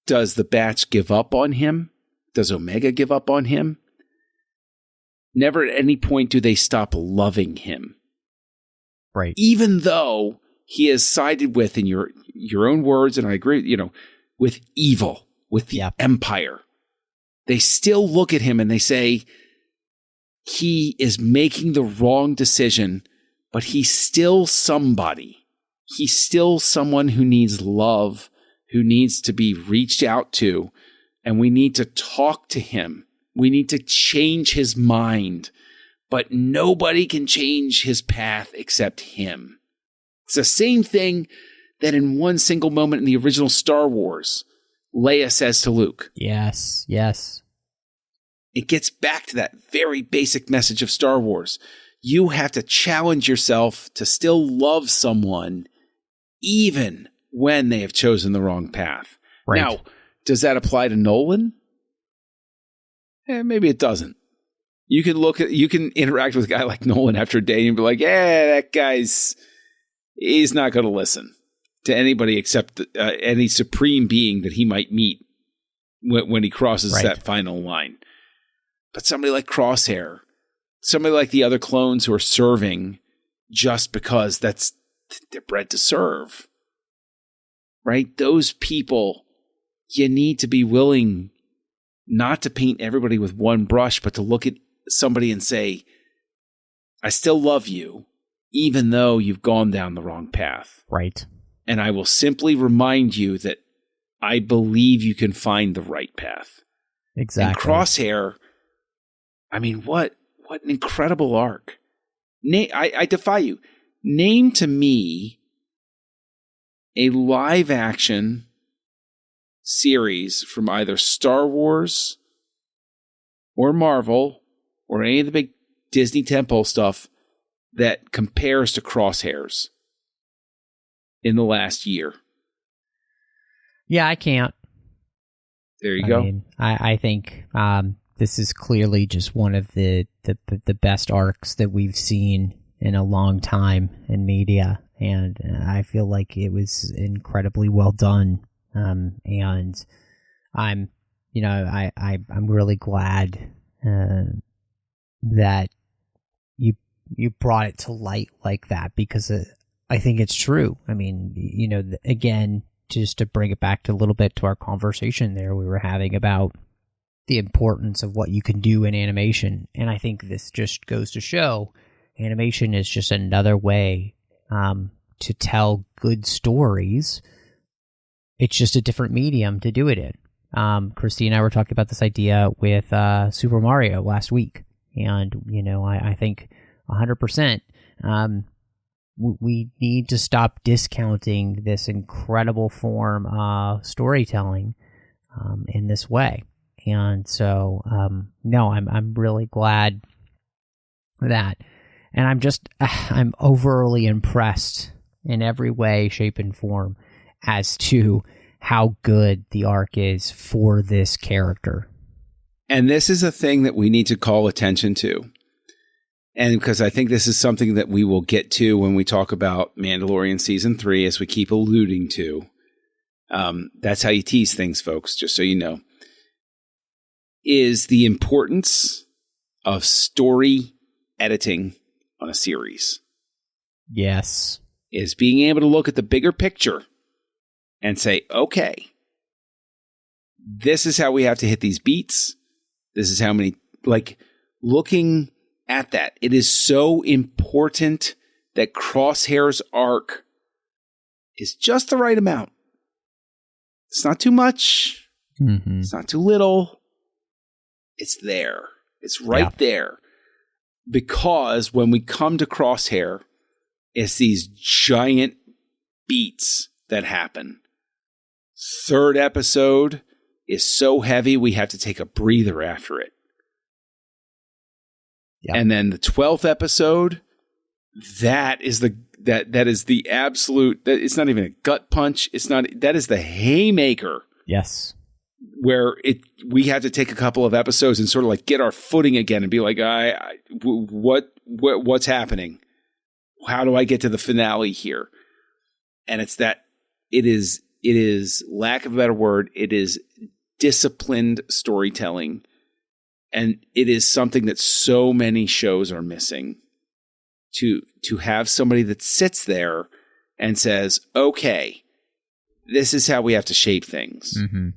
does the Batch give up on him. Does Omega give up on him? Never at any point do they stop loving him.
Right.
Even though he is sided with, in your own words, and I agree, with evil, with the Empire. They still look at him and they say, he is making the wrong decision, but he's still somebody. He's still someone who needs love, who needs to be reached out to, and we need to talk to him. We need to change his mind, but nobody can change his path except him. It's the same thing that in one single moment in the original Star Wars, Leia says to Luke.
Yes, yes.
It gets back to that very basic message of Star Wars. You have to challenge yourself to still love someone even when they have chosen the wrong path.
Right.
Now, does that apply to Nolan? Maybe it doesn't. You can interact with a guy like Nolan after a day and be like, that he's not going to listen to anybody except any supreme being that he might meet when he crosses that final line. But somebody like Crosshair, somebody like the other clones who are serving just because they're bred to serve, right? Those people, you need to be willing not to paint everybody with one brush, but to look at somebody and say, I still love you, even though you've gone down the wrong path.
Right.
And I will simply remind you that I believe you can find the right path.
Exactly.
And Crosshair, I mean, what an incredible arc. I defy you. Name to me a live action series from either Star Wars or Marvel or any of the big Disney tentpole stuff that compares to Crosshairs in the last year.
Yeah, I can't.
There you go.
Mean, I think this is clearly just one of the best arcs that we've seen in a long time in media, and I feel like it was incredibly well done. And I'm really glad that you brought it to light like that, because I think it's true. I mean, again, just to bring it back to a little bit to our conversation there we were having about the importance of what you can do in animation, and I think this just goes to show animation is just another way to tell good stories. It's just a different medium to do it in. Christy and I were talking about this idea with Super Mario last week. And, I think 100% we need to stop discounting this incredible form of storytelling in this way. And so, no, I'm really glad that. And I'm overly impressed in every way, shape, and form as to how good the arc is for this character.
And this is a thing that we need to call attention to. And because I think this is something that we will get to when we talk about Mandalorian Season 3, as we keep alluding to. That's how you tease things, folks, just so you know. Is the importance of story editing on a series.
Yes.
Is being able to look at the bigger picture and say, okay, this is how we have to hit these beats. This is how many, looking at that. It is so important that Crosshair's arc is just the right amount. It's not too much.
Mm-hmm.
It's not too little. It's there. It's right there. Because when we come to Crosshair, it's these giant beats that happen. Third episode is so heavy we have to take a breather after it. Yep. And then the 12th episode, that is the absolute, it's not even a gut punch. That is the haymaker.
Yes.
Where we have to take a couple of episodes and sort of like get our footing again and be like, what's happening? How do I get to the finale here? And it's that it is, lack of a better word, it is disciplined storytelling. And it is something that so many shows are missing. To have somebody that sits there and says, okay, this is how we have to shape things.
Mm-hmm.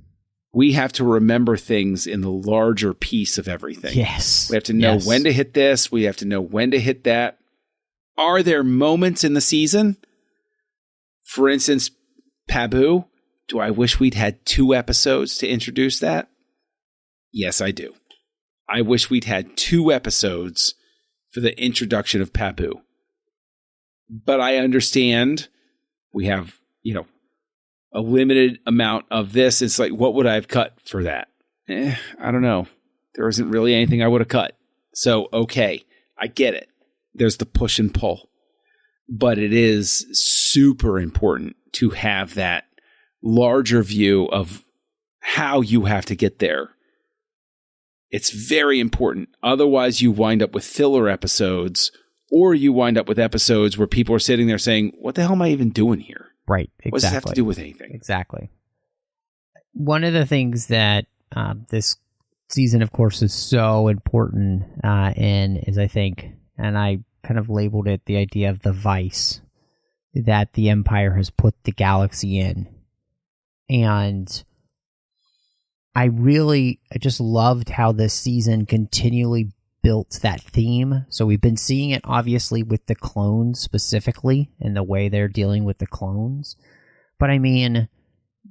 We have to remember things in the larger piece of everything.
Yes.
We have to know when to hit this. We have to know when to hit that. Are there moments in the season? For instance, Pabu, do I wish we'd had 2 episodes to introduce that? Yes, I do. I wish we'd had 2 episodes for the introduction of Pabu. But I understand we have, a limited amount of this. It's like, what would I have cut for that? I don't know. There isn't really anything I would have cut. So, okay, I get it. There's the push and pull. But it is super important to have that larger view of how you have to get there. It's very important. Otherwise, you wind up with filler episodes, or you wind up with episodes where people are sitting there saying, what the hell am I even doing here?
Right, exactly.
What does this have to do with anything?
Exactly. One of the things that this season, of course, is so important in is, I think, and I kind of labeled it the idea of the vice that the Empire has put the galaxy in. And I just loved how this season continually built that theme. So we've been seeing it obviously with the clones specifically and the way they're dealing with the clones. But I mean,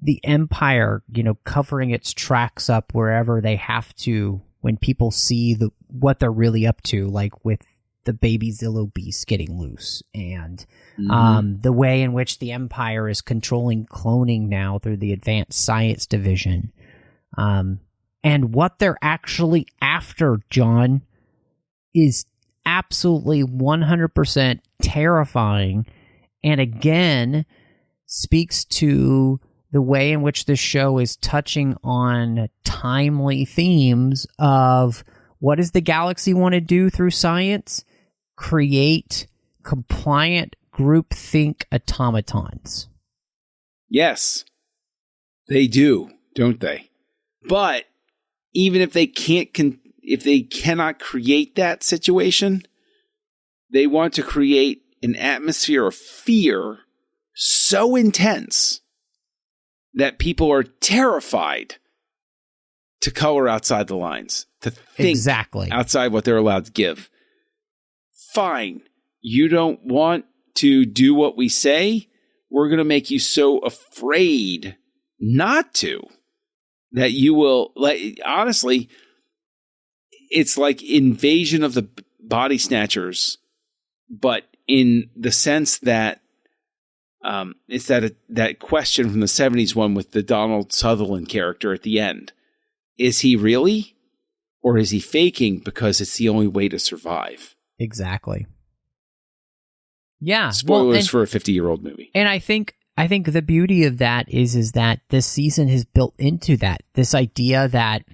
the Empire, covering its tracks up wherever they have to when people see what they're really up to, like with the baby Zillo beast getting loose and the way in which the Empire is controlling cloning now through the Advanced Science Division. And what they're actually after, John, is absolutely 100% terrifying. And again, speaks to the way in which the show is touching on timely themes of what does the galaxy want to do through science? Create compliant groupthink automatons.
Yes, they do, don't they? But even if they if they cannot create that situation, they want to create an atmosphere of fear so intense that people are terrified to color outside the lines, to think outside what they're allowed to give. Fine, you don't want to do what we say? We're going to make you so afraid not to that you will, honestly, it's like Invasion of the Body Snatchers, but in the sense that it's that question from the 70s one with the Donald Sutherland character at the end. Is he really? Or is he faking because it's the only way to survive?
Exactly. Yeah.
Spoilers for a 50-year-old movie.
And I think the beauty of that is that this season has built into that, this idea that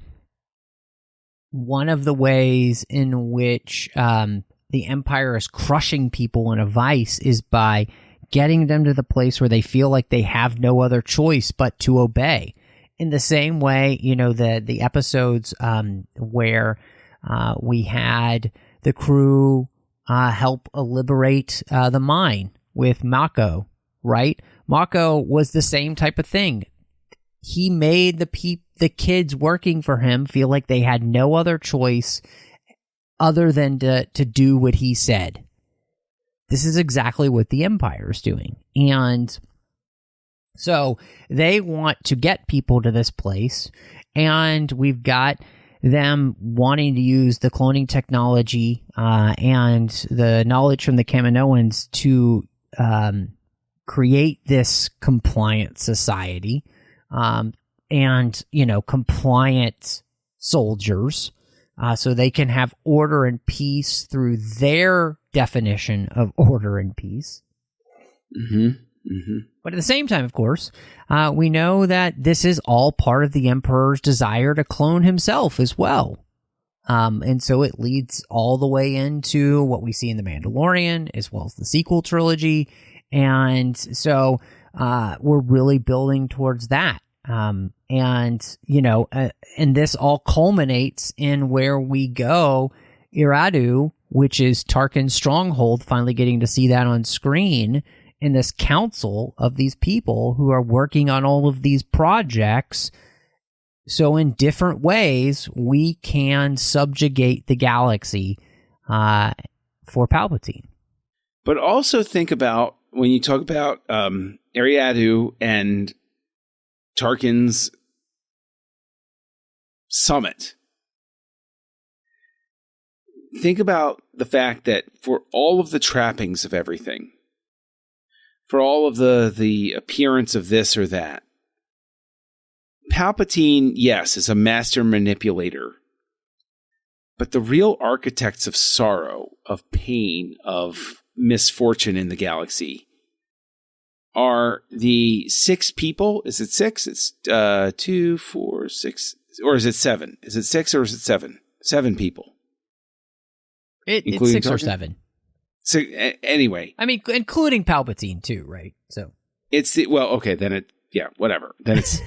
one of the ways in which the Empire is crushing people in a vice is by getting them to the place where they feel like they have no other choice but to obey. In the same way, the episodes where we had the crew help liberate the mine with Mako, right? Mako was the same type of thing. He made the kids working for him feel like they had no other choice other than to do what he said. This is exactly what the Empire is doing. And So they want to get people to this place, and we've got them wanting to use the cloning technology and the knowledge from the Kaminoans to create this compliant society and, compliant soldiers so they can have order and peace through their definition of order and peace.
Mm-hmm. Mm-hmm.
But at the same time, of course, we know that this is all part of the Emperor's desire to clone himself as well. And so it leads all the way into what we see in The Mandalorian, as well as the sequel trilogy. And so we're really building towards that. And this all culminates in where we go, Iradu, which is Tarkin's stronghold, finally getting to see that on screen in this council of these people who are working on all of these projects. So in different ways, we can subjugate the galaxy for Palpatine.
But also think about, when you talk about Ariadu and Tarkin's summit, think about the fact that for all of the trappings of everything, for all of the appearance of this or that, Palpatine, yes, is a master manipulator, but the real architects of sorrow, of pain, of misfortune in the galaxy are the 6 people. Is it 6? It's 2, 4, 6, or is it 7? Is it 6 or is it 7? 7 people.
It's 6 or 7.
So anyway,
I mean, including Palpatine too, right? So
it's okay. Then whatever. Then it's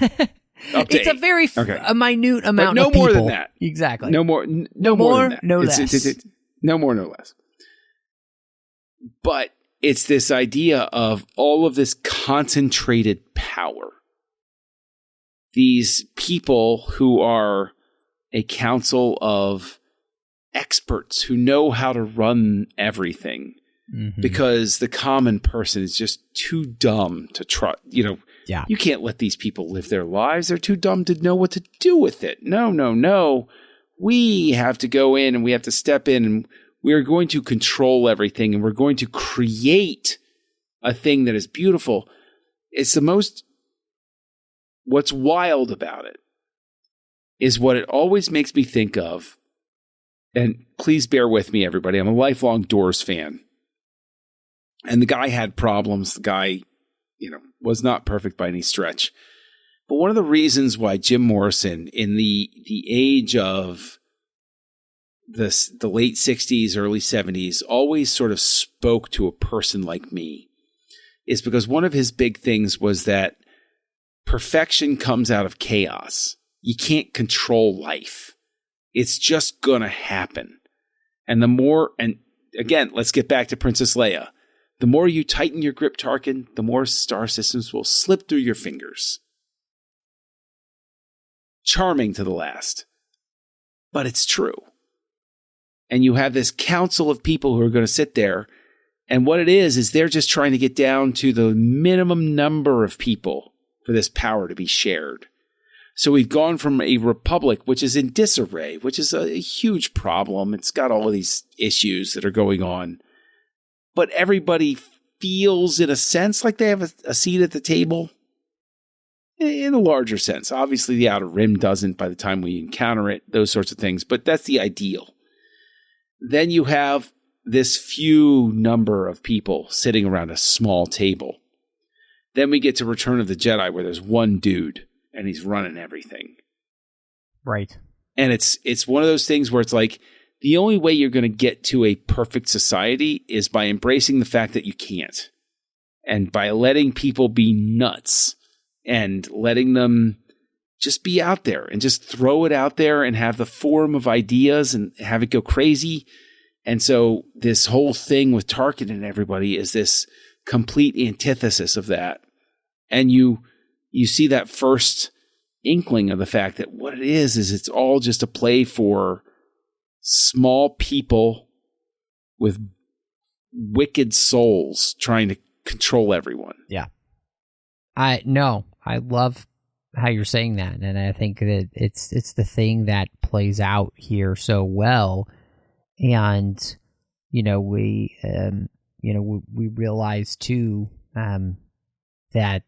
up to
it's
8.
a very a minute amount.
But no
of people.
more than that.
Exactly.
No more. No more than that.
No less.
No more. No less. But it's this idea of all of this concentrated power. These people who are a council of experts who know how to run everything, because the common person is just too dumb to try. You can't let these people live their lives. They're too dumb to know what to do with it. No. We have to go in and we have to step in, and we are going to control everything, and we're going to create a thing that is beautiful. It's what's wild about it is what it always makes me think of. And please bear with me, everybody. I'm a lifelong Doors fan. And the guy had problems. The guy, was not perfect by any stretch. But one of the reasons why Jim Morrison, in the age of the late 60s, early 70s, always sort of spoke to a person like me, is because one of his big things was that perfection comes out of chaos. You can't control life. It's just going to happen. And again, let's get back to Princess Leia. The more you tighten your grip, Tarkin, the more star systems will slip through your fingers. Charming to the last. But it's true. And you have this council of people who are going to sit there. And what it is they're just trying to get down to the minimum number of people for this power to be shared. So we've gone from a republic, which is in disarray, which is a huge problem. It's got all of these issues that are going on. But everybody feels, in a sense, like they have a seat at the table. In a larger sense. Obviously, the Outer Rim doesn't by the time we encounter it, those sorts of things. But that's the ideal. Then you have this few number of people sitting around a small table. Then we get to Return of the Jedi, where there's one dude. And he's running everything.
Right.
And it's one of those things where it's like, the only way you're going to get to a perfect society is by embracing the fact that you can't. And by letting people be nuts and letting them just be out there and just throw it out there and have the forum of ideas and have it go crazy. And so this whole thing with Tarkin and everybody is this complete antithesis of that. And you see that first inkling of the fact that what it is it's all just a play for small people with wicked souls trying to control everyone.
Yeah. I love how you're saying that, and I think that it's the thing that plays out here so well. And we realize too that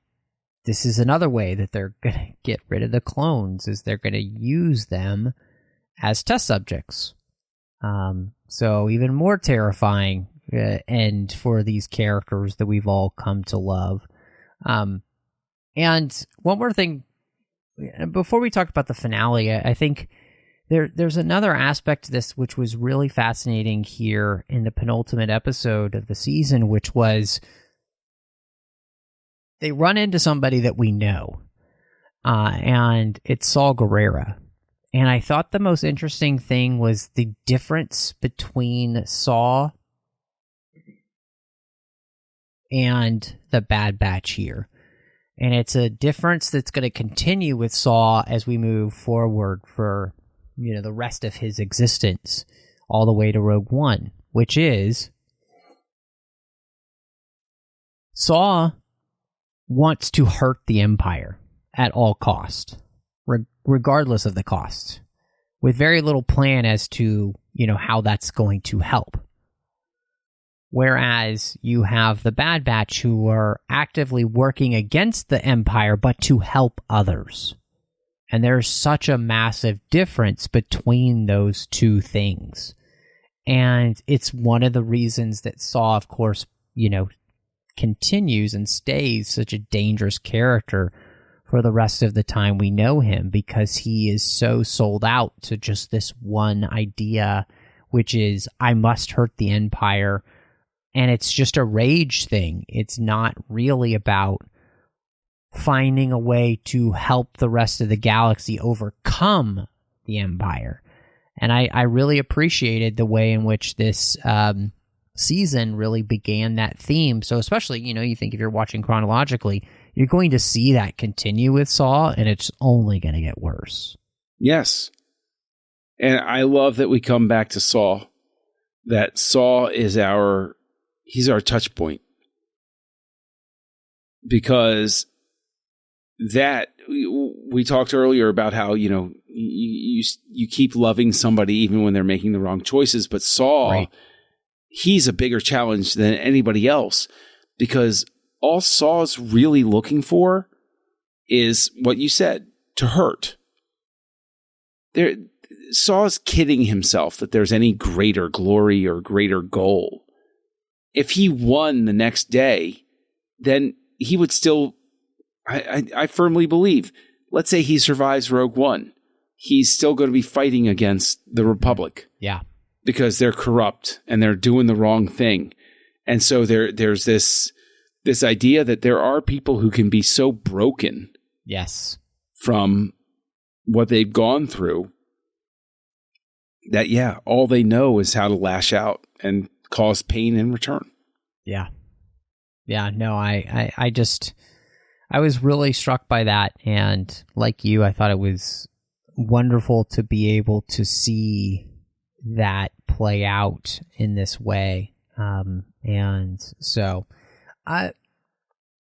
this is another way that they're going to get rid of the clones, is they're going to use them as test subjects. So even more terrifying end for these characters that we've all come to love. And one more thing, before we talk about the finale, I think there's another aspect to this which was really fascinating here in the penultimate episode of the season, which was they run into somebody that we know, and it's Saw Gerrera. And I thought the most interesting thing was the difference between Saw and the Bad Batch here. And it's a difference that's going to continue with Saw as we move forward for, the rest of his existence, all the way to Rogue One, which is Saw wants to hurt the Empire at all cost, regardless of the cost, with very little plan as to, how that's going to help. Whereas you have the Bad Batch who are actively working against the Empire, but to help others. And there's such a massive difference between those two things. And it's one of the reasons that Saw, of course, continues and stays such a dangerous character for the rest of the time we know him, because he is so sold out to just this one idea, which is, I must hurt the Empire. And it's just a rage thing. It's not really about finding a way to help the rest of the galaxy overcome the Empire. And I really appreciated the way in which this season really began that theme. So especially, you think if you're watching chronologically, you're going to see that continue with Saw, and it's only going to get worse.
Yes. And I love that we come back to Saw. That Saw is he's our touch point. Because that, we talked earlier about how, you keep loving somebody even when they're making the wrong choices. But Saw, right, he's a bigger challenge than anybody else, because all Saw's really looking for is what you said, to hurt. Saw's kidding himself that there's any greater glory or greater goal. If he won the next day, then he would still, I firmly believe, let's say he survives Rogue One, he's still going to be fighting against the Republic.
Yeah.
Because they're corrupt and they're doing the wrong thing. And so there's this idea that there are people who can be so broken,
yes, from
what they've gone through, that, all they know is how to lash out and cause pain in return.
Yeah. Yeah, no, I was really struck by that. And like you, I thought it was wonderful to be able to see that play out in this way. And so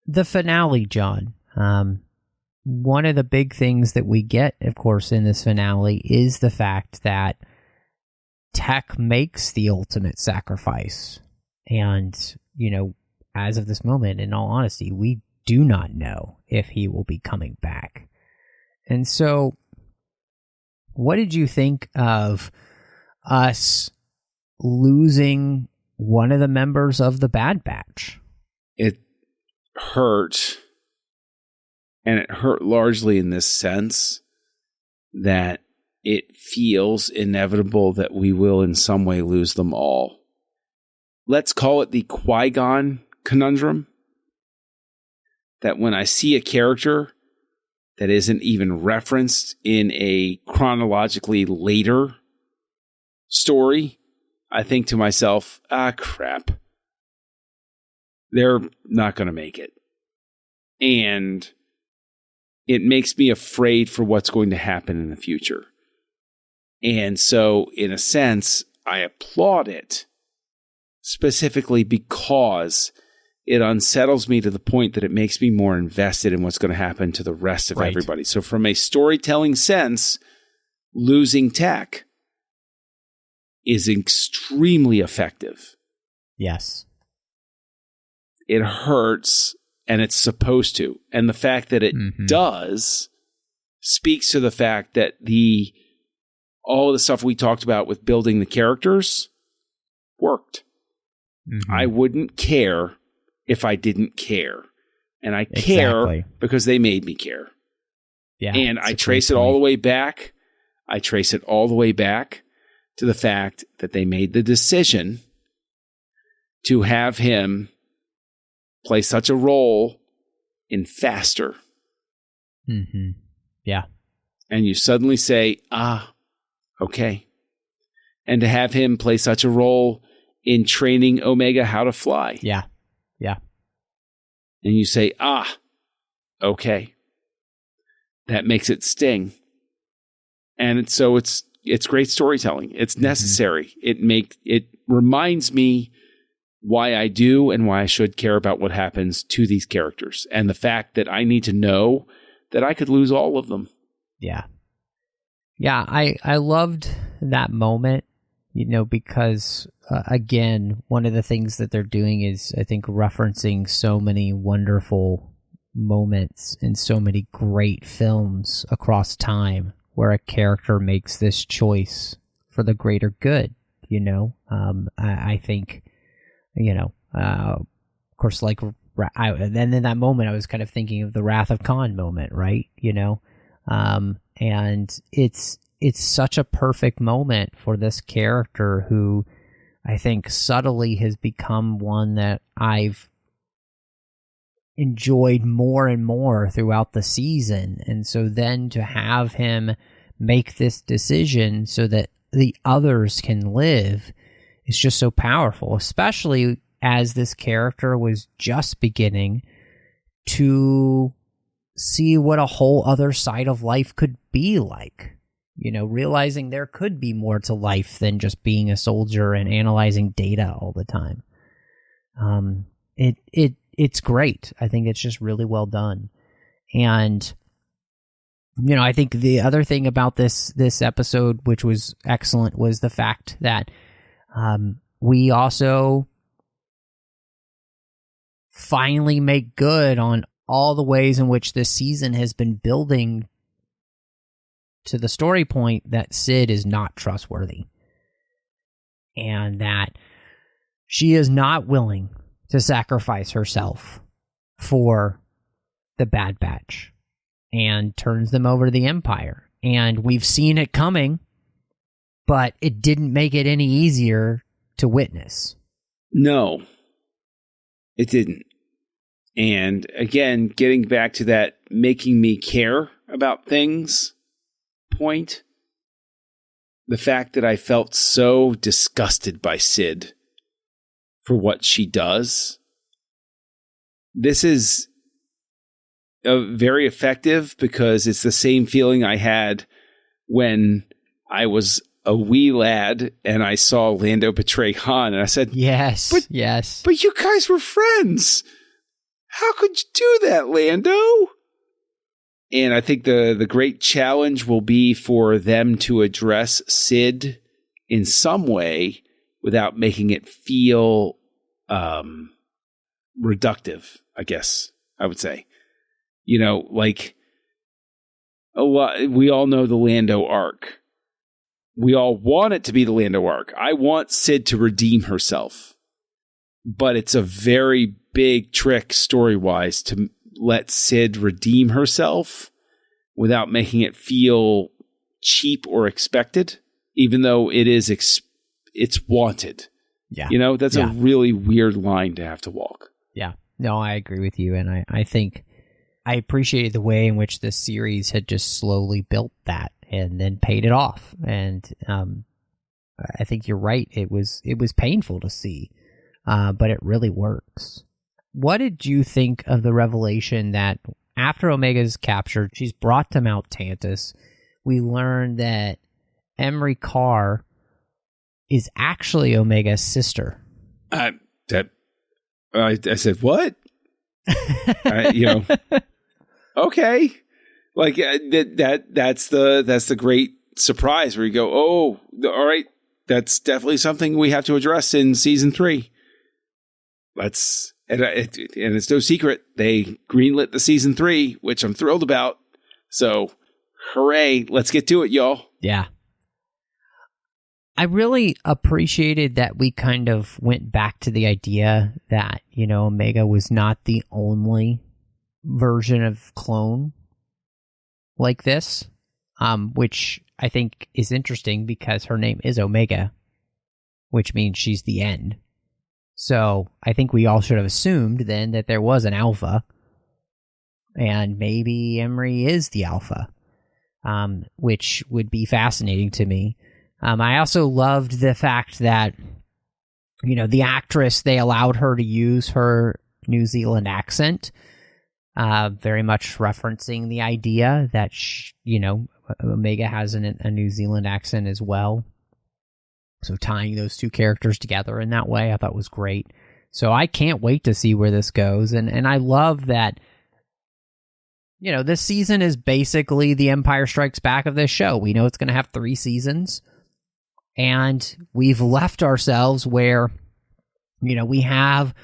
the finale, John, one of the big things that we get, of course, in this finale is the fact that Tech makes the ultimate sacrifice. And, as of this moment, in all honesty, we do not know if he will be coming back. And so, what did you think of us losing one of the members of the Bad Batch?
It hurt. And it hurt largely in this sense that it feels inevitable that we will in some way lose them all. Let's call it the Qui-Gon conundrum. That when I see a character that isn't even referenced in a chronologically later story, I think to myself, crap. They're not going to make it. And it makes me afraid for what's going to happen in the future. And so, in a sense, I applaud it, specifically because it unsettles me to the point that it makes me more invested in what's going to happen to the rest of everybody. So from a storytelling sense, losing Tech is extremely effective.
Yes.
It hurts, and it's supposed to. And the fact that it does speaks to the fact that all of the stuff we talked about with building the characters worked. I wouldn't care if I didn't care. And I care because they made me care.
Yeah,
and I trace it all the way back. I trace it all the way back to the fact that they made the decision to have him play such a role in Faster.
Yeah.
And you suddenly say, okay. And to have him play such a role in training Omega how to fly.
Yeah.
And you say, okay. That makes it sting. And it's great storytelling. It's necessary. It reminds me why I do and why I should care about what happens to these characters. And the fact that I need to know that I could lose all of them.
Yeah. Yeah, I loved that moment, because, again, one of the things that they're doing is, I think, referencing so many wonderful moments in so many great films across time where a character makes this choice for the greater good, I think, of course, like, and then in that moment, I was kind of thinking of the Wrath of Khan moment, right? And it's such a perfect moment for this character who I think subtly has become one that I've enjoyed more and more throughout the season. And so then to have him make this decision so that the others can live is just so powerful, especially as this character was just beginning to see what a whole other side of life could be like. Realizing there could be more to life than just being a soldier and analyzing data all the time. It's great. I think it's just really well done. And, I think the other thing about this episode, which was excellent, was the fact that we also finally make good on all the ways in which this season has been building to the story point that Sid is not trustworthy and that she is not willing to sacrifice herself for the Bad Batch and turns them over to the Empire. And we've seen it coming, but it didn't make it any easier to witness.
No, it didn't. And again, getting back to that making me care about things point, the fact that I felt so disgusted by Sid for what she does. This is very effective because it's the same feeling I had when I was a wee lad and I saw Lando betray Han, and I said,
yes,
but you guys were friends. How could you do that, Lando? And I think the great challenge will be for them to address Sid in some way without making it feel reductive, I guess I would say. Like a lot, we all know the Lando arc. We all want it to be the Lando arc. I want Sid to redeem herself. But it's a very big trick story-wise to let Sid redeem herself without making it feel cheap or expected, even though it's wanted.
Yeah.
That's a really weird line to have to walk.
Yeah. No, I agree with you. And I think I appreciated the way in which this series had just slowly built that and then paid it off. And I think you're right. It was painful to see, but it really works. What did you think of the revelation that after Omega's captured, she's brought to Mount Tantus, we learn that Emery Carr is actually Omega's sister?
I said, what? Okay. Like that's the great surprise where you go, oh, all right, that's definitely something we have to address in season 3. And it's no secret they greenlit the season 3, which I'm thrilled about. So, hooray! Let's get to it, y'all.
Yeah. I really appreciated that we kind of went back to the idea that, Omega was not the only version of clone like this, which I think is interesting because her name is Omega, which means she's the end. So I think we all should have assumed then that there was an alpha, and maybe Emery is the alpha, which would be fascinating to me. I also loved the fact that, the actress, they allowed her to use her New Zealand accent, very much referencing the idea that, Omega has a New Zealand accent as well. So tying those two characters together in that way, I thought was great. So I can't wait to see where this goes. And I love that, this season is basically the Empire Strikes Back of this show. We know it's going to have 3 seasons. And we've left ourselves where, we have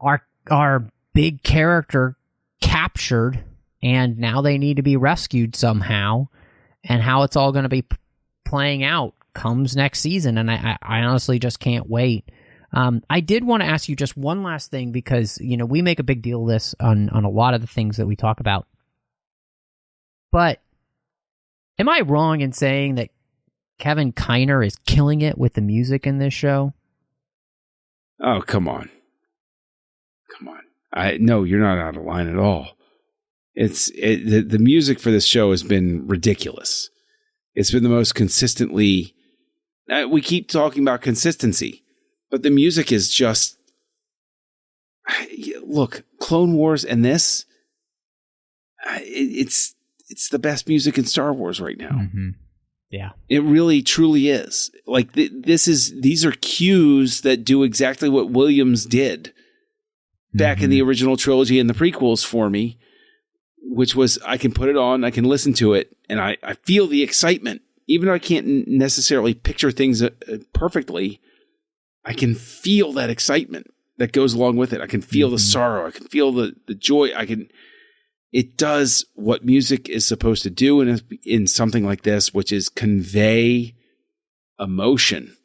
our big character captured, and now they need to be rescued somehow. And how it's all going to be playing out comes next season, and I honestly just can't wait. I did want to ask you just one last thing, because, we make a big deal of this on a lot of the things that we talk about. But am I wrong in saying that Kevin Kiner is killing it with the music in this show?
Oh, come on. No, you're not out of line at all. The music for this show has been ridiculous. It's been the most consistently. We keep talking about consistency, but the music is just. Look, Clone Wars and this. It's the best music in Star Wars right now.
Mm-hmm. Yeah,
it really truly is. Like these are cues that do exactly what Williams did back in the original trilogy and the prequels for me, which was I can put it on, I can listen to it, and I feel the excitement. Even though I can't necessarily picture things perfectly, I can feel that excitement that goes along with it. I can feel the sorrow. I can feel the joy. It does what music is supposed to do in something like this, which is convey emotion.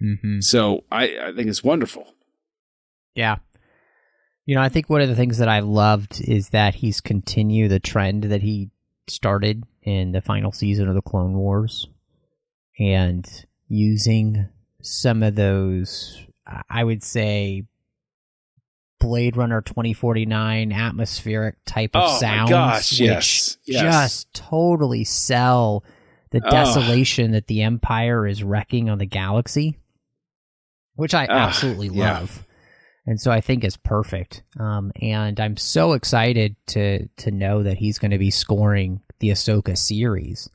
Mm-hmm. So I think it's wonderful.
Yeah. I think one of the things that I loved is that he's continued the trend that he started in the final season of the Clone Wars, and using some of those, I would say, Blade Runner 2049 atmospheric type of sounds, which just totally sell the desolation that the Empire is wrecking on the galaxy, which I absolutely love. And so I think it's perfect. And I'm so excited to know that he's going to be scoring the Ahsoka series,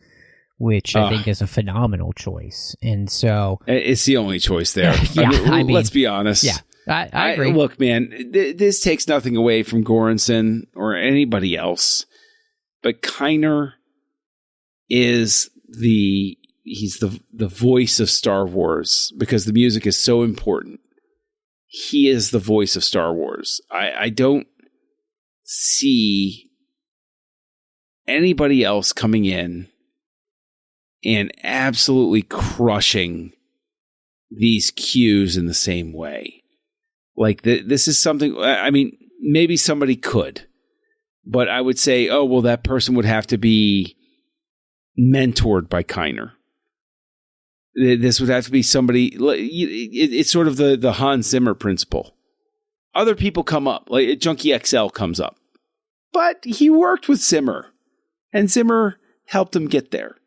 which I think is a phenomenal choice. And so
it's the only choice there. Let's be honest.
Yeah. I agree.
Look, man, this takes nothing away from Goranson or anybody else, but Kiner is he's the voice of Star Wars because the music is so important. He is the voice of Star Wars. I don't see anybody else coming in and absolutely crushing these cues in the same way. Like, this is something, I mean, maybe somebody could, but I would say, oh, well, that person would have to be mentored by Kiner. This would have to be somebody, it's sort of the Hans Zimmer principle. Other people come up, like Junkie XL comes up, but he worked with Zimmer, and Zimmer helped him get there.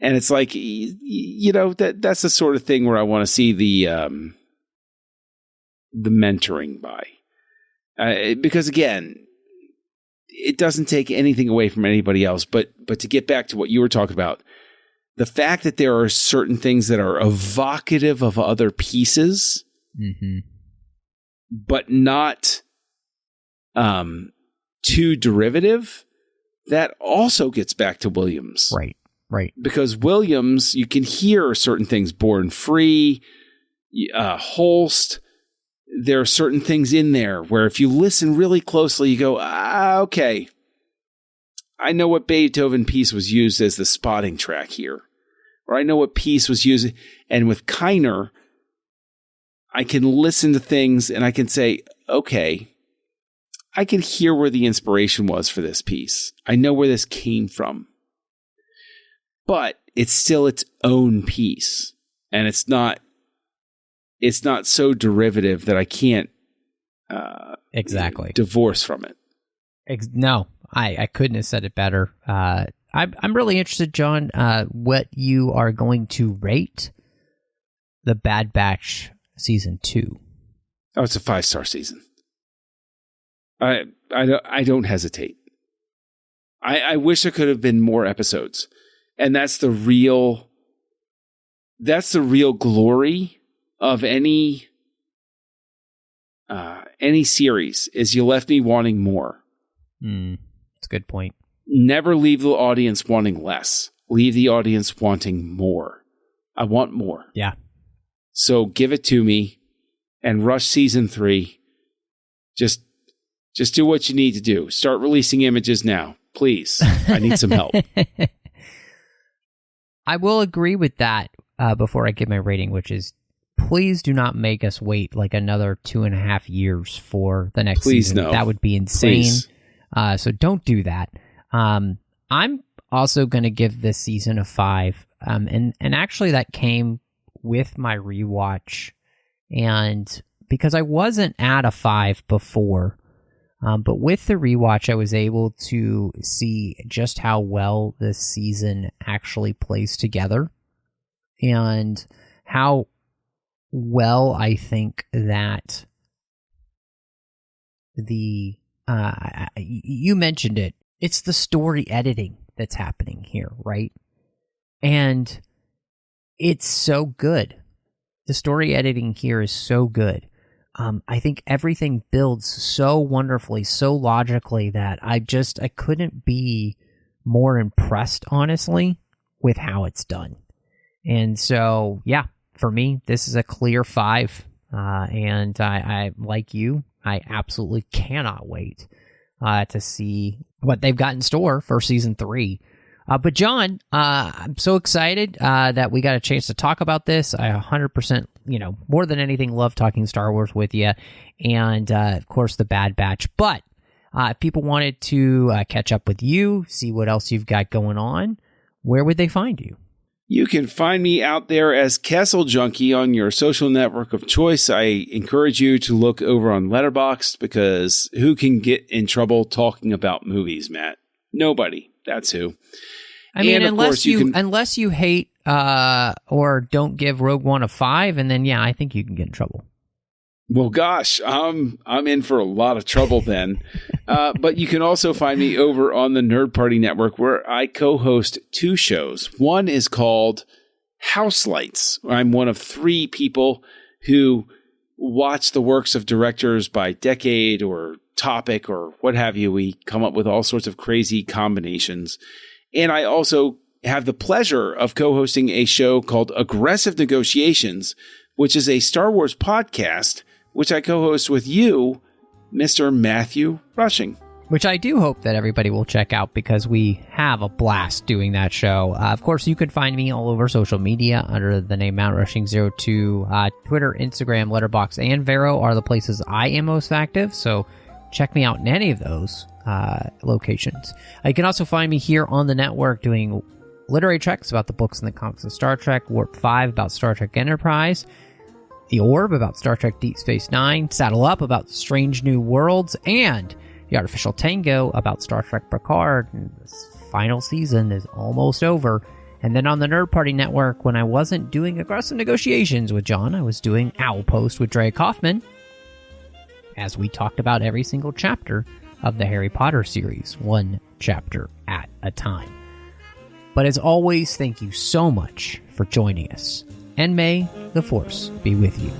And it's like, that's the sort of thing where I want to see the mentoring by. Because again, it doesn't take anything away from anybody else, but to get back to what you were talking about, the fact that there are certain things that are evocative of other pieces but not too derivative, that also gets back to Williams.
Right.
Because Williams, you can hear certain things, Born Free, Holst. There are certain things in there where if you listen really closely, you go, okay, I know what Beethoven piece was used as the spotting track here. Or I know what piece was used. And with Kiner, I can listen to things and I can say, okay, I can hear where the inspiration was for this piece. I know where this came from. But it's still its own piece. And it's not so derivative that I can't
exactly
divorce from it.
No, I couldn't have said it better. I'm really interested, John, what you are going to rate the Bad Batch Season 2.
Oh, it's a 5-star season. I don't hesitate. I wish there could have been more episodes. And that's the real glory of any series, is you left me wanting more.
That's a good point.
Never leave the audience wanting less. Leave the audience wanting more. I want more.
Yeah.
So give it to me and rush season 3. Just do what you need to do. Start releasing images now. Please. I need some help.
I will agree with that before I give my rating, which is please do not make us wait like another 2.5 years for the next season.
No.
That would be insane.
Please.
So don't do that. I'm also going to give this season a 5. And actually that came with my rewatch. And because I wasn't at a 5 before, but with the rewatch, I was able to see just how well this season actually plays together and how well I think that you mentioned it. It's the story editing that's happening here, right? And it's so good. The story editing here is so good. I think everything builds so wonderfully, so logically that I couldn't be more impressed, honestly, with how it's done. And so, yeah, for me, this is a clear 5. And I like you, I absolutely cannot wait to see what they've got in store for season 3. But John, I'm so excited that we got a chance to talk about this. I 100%, more than anything, love talking Star Wars with you. And, of course, the Bad Batch. But if people wanted to catch up with you, see what else you've got going on, where would they find you?
You can find me out there as Castle Junkie on your social network of choice. I encourage you to look over on Letterboxd, because who can get in trouble talking about movies, Matt? Nobody. That's who.
I mean, unless you hate or don't give Rogue One a 5, and then I think you can get in trouble.
Well, gosh, I'm in for a lot of trouble then. But you can also find me over on the Nerd Party Network, where I co-host 2 shows. One is called House Lights. I'm one of 3 people who watch the works of directors by decade or topic or what have you. We come up with all sorts of crazy combinations. And I also have the pleasure of co-hosting a show called Aggressive Negotiations, which is a Star Wars podcast, which I co-host with you, Mr. Matthew Rushing.
Which I do hope that everybody will check out, because we have a blast doing that show. Of course, you can find me all over social media under the name Mount Rushing 02. Twitter, Instagram, Letterboxd, and Vero are the places I am most active, so check me out in any of those locations. You can also find me here on the network doing literary treks about the books and the comics of Star Trek, Warp 5 about Star Trek Enterprise, The Orb about Star Trek Deep Space Nine, Saddle Up about Strange New Worlds, and The Artificial Tango about Star Trek Picard. And this final season is almost over. And then on the Nerd Party Network, when I wasn't doing Aggressive Negotiations with John, I was doing Owl Post with Dre Kaufman, as we talked about every single chapter of the Harry Potter series, one chapter at a time. But as always, thank you so much for joining us, and may the Force be with you.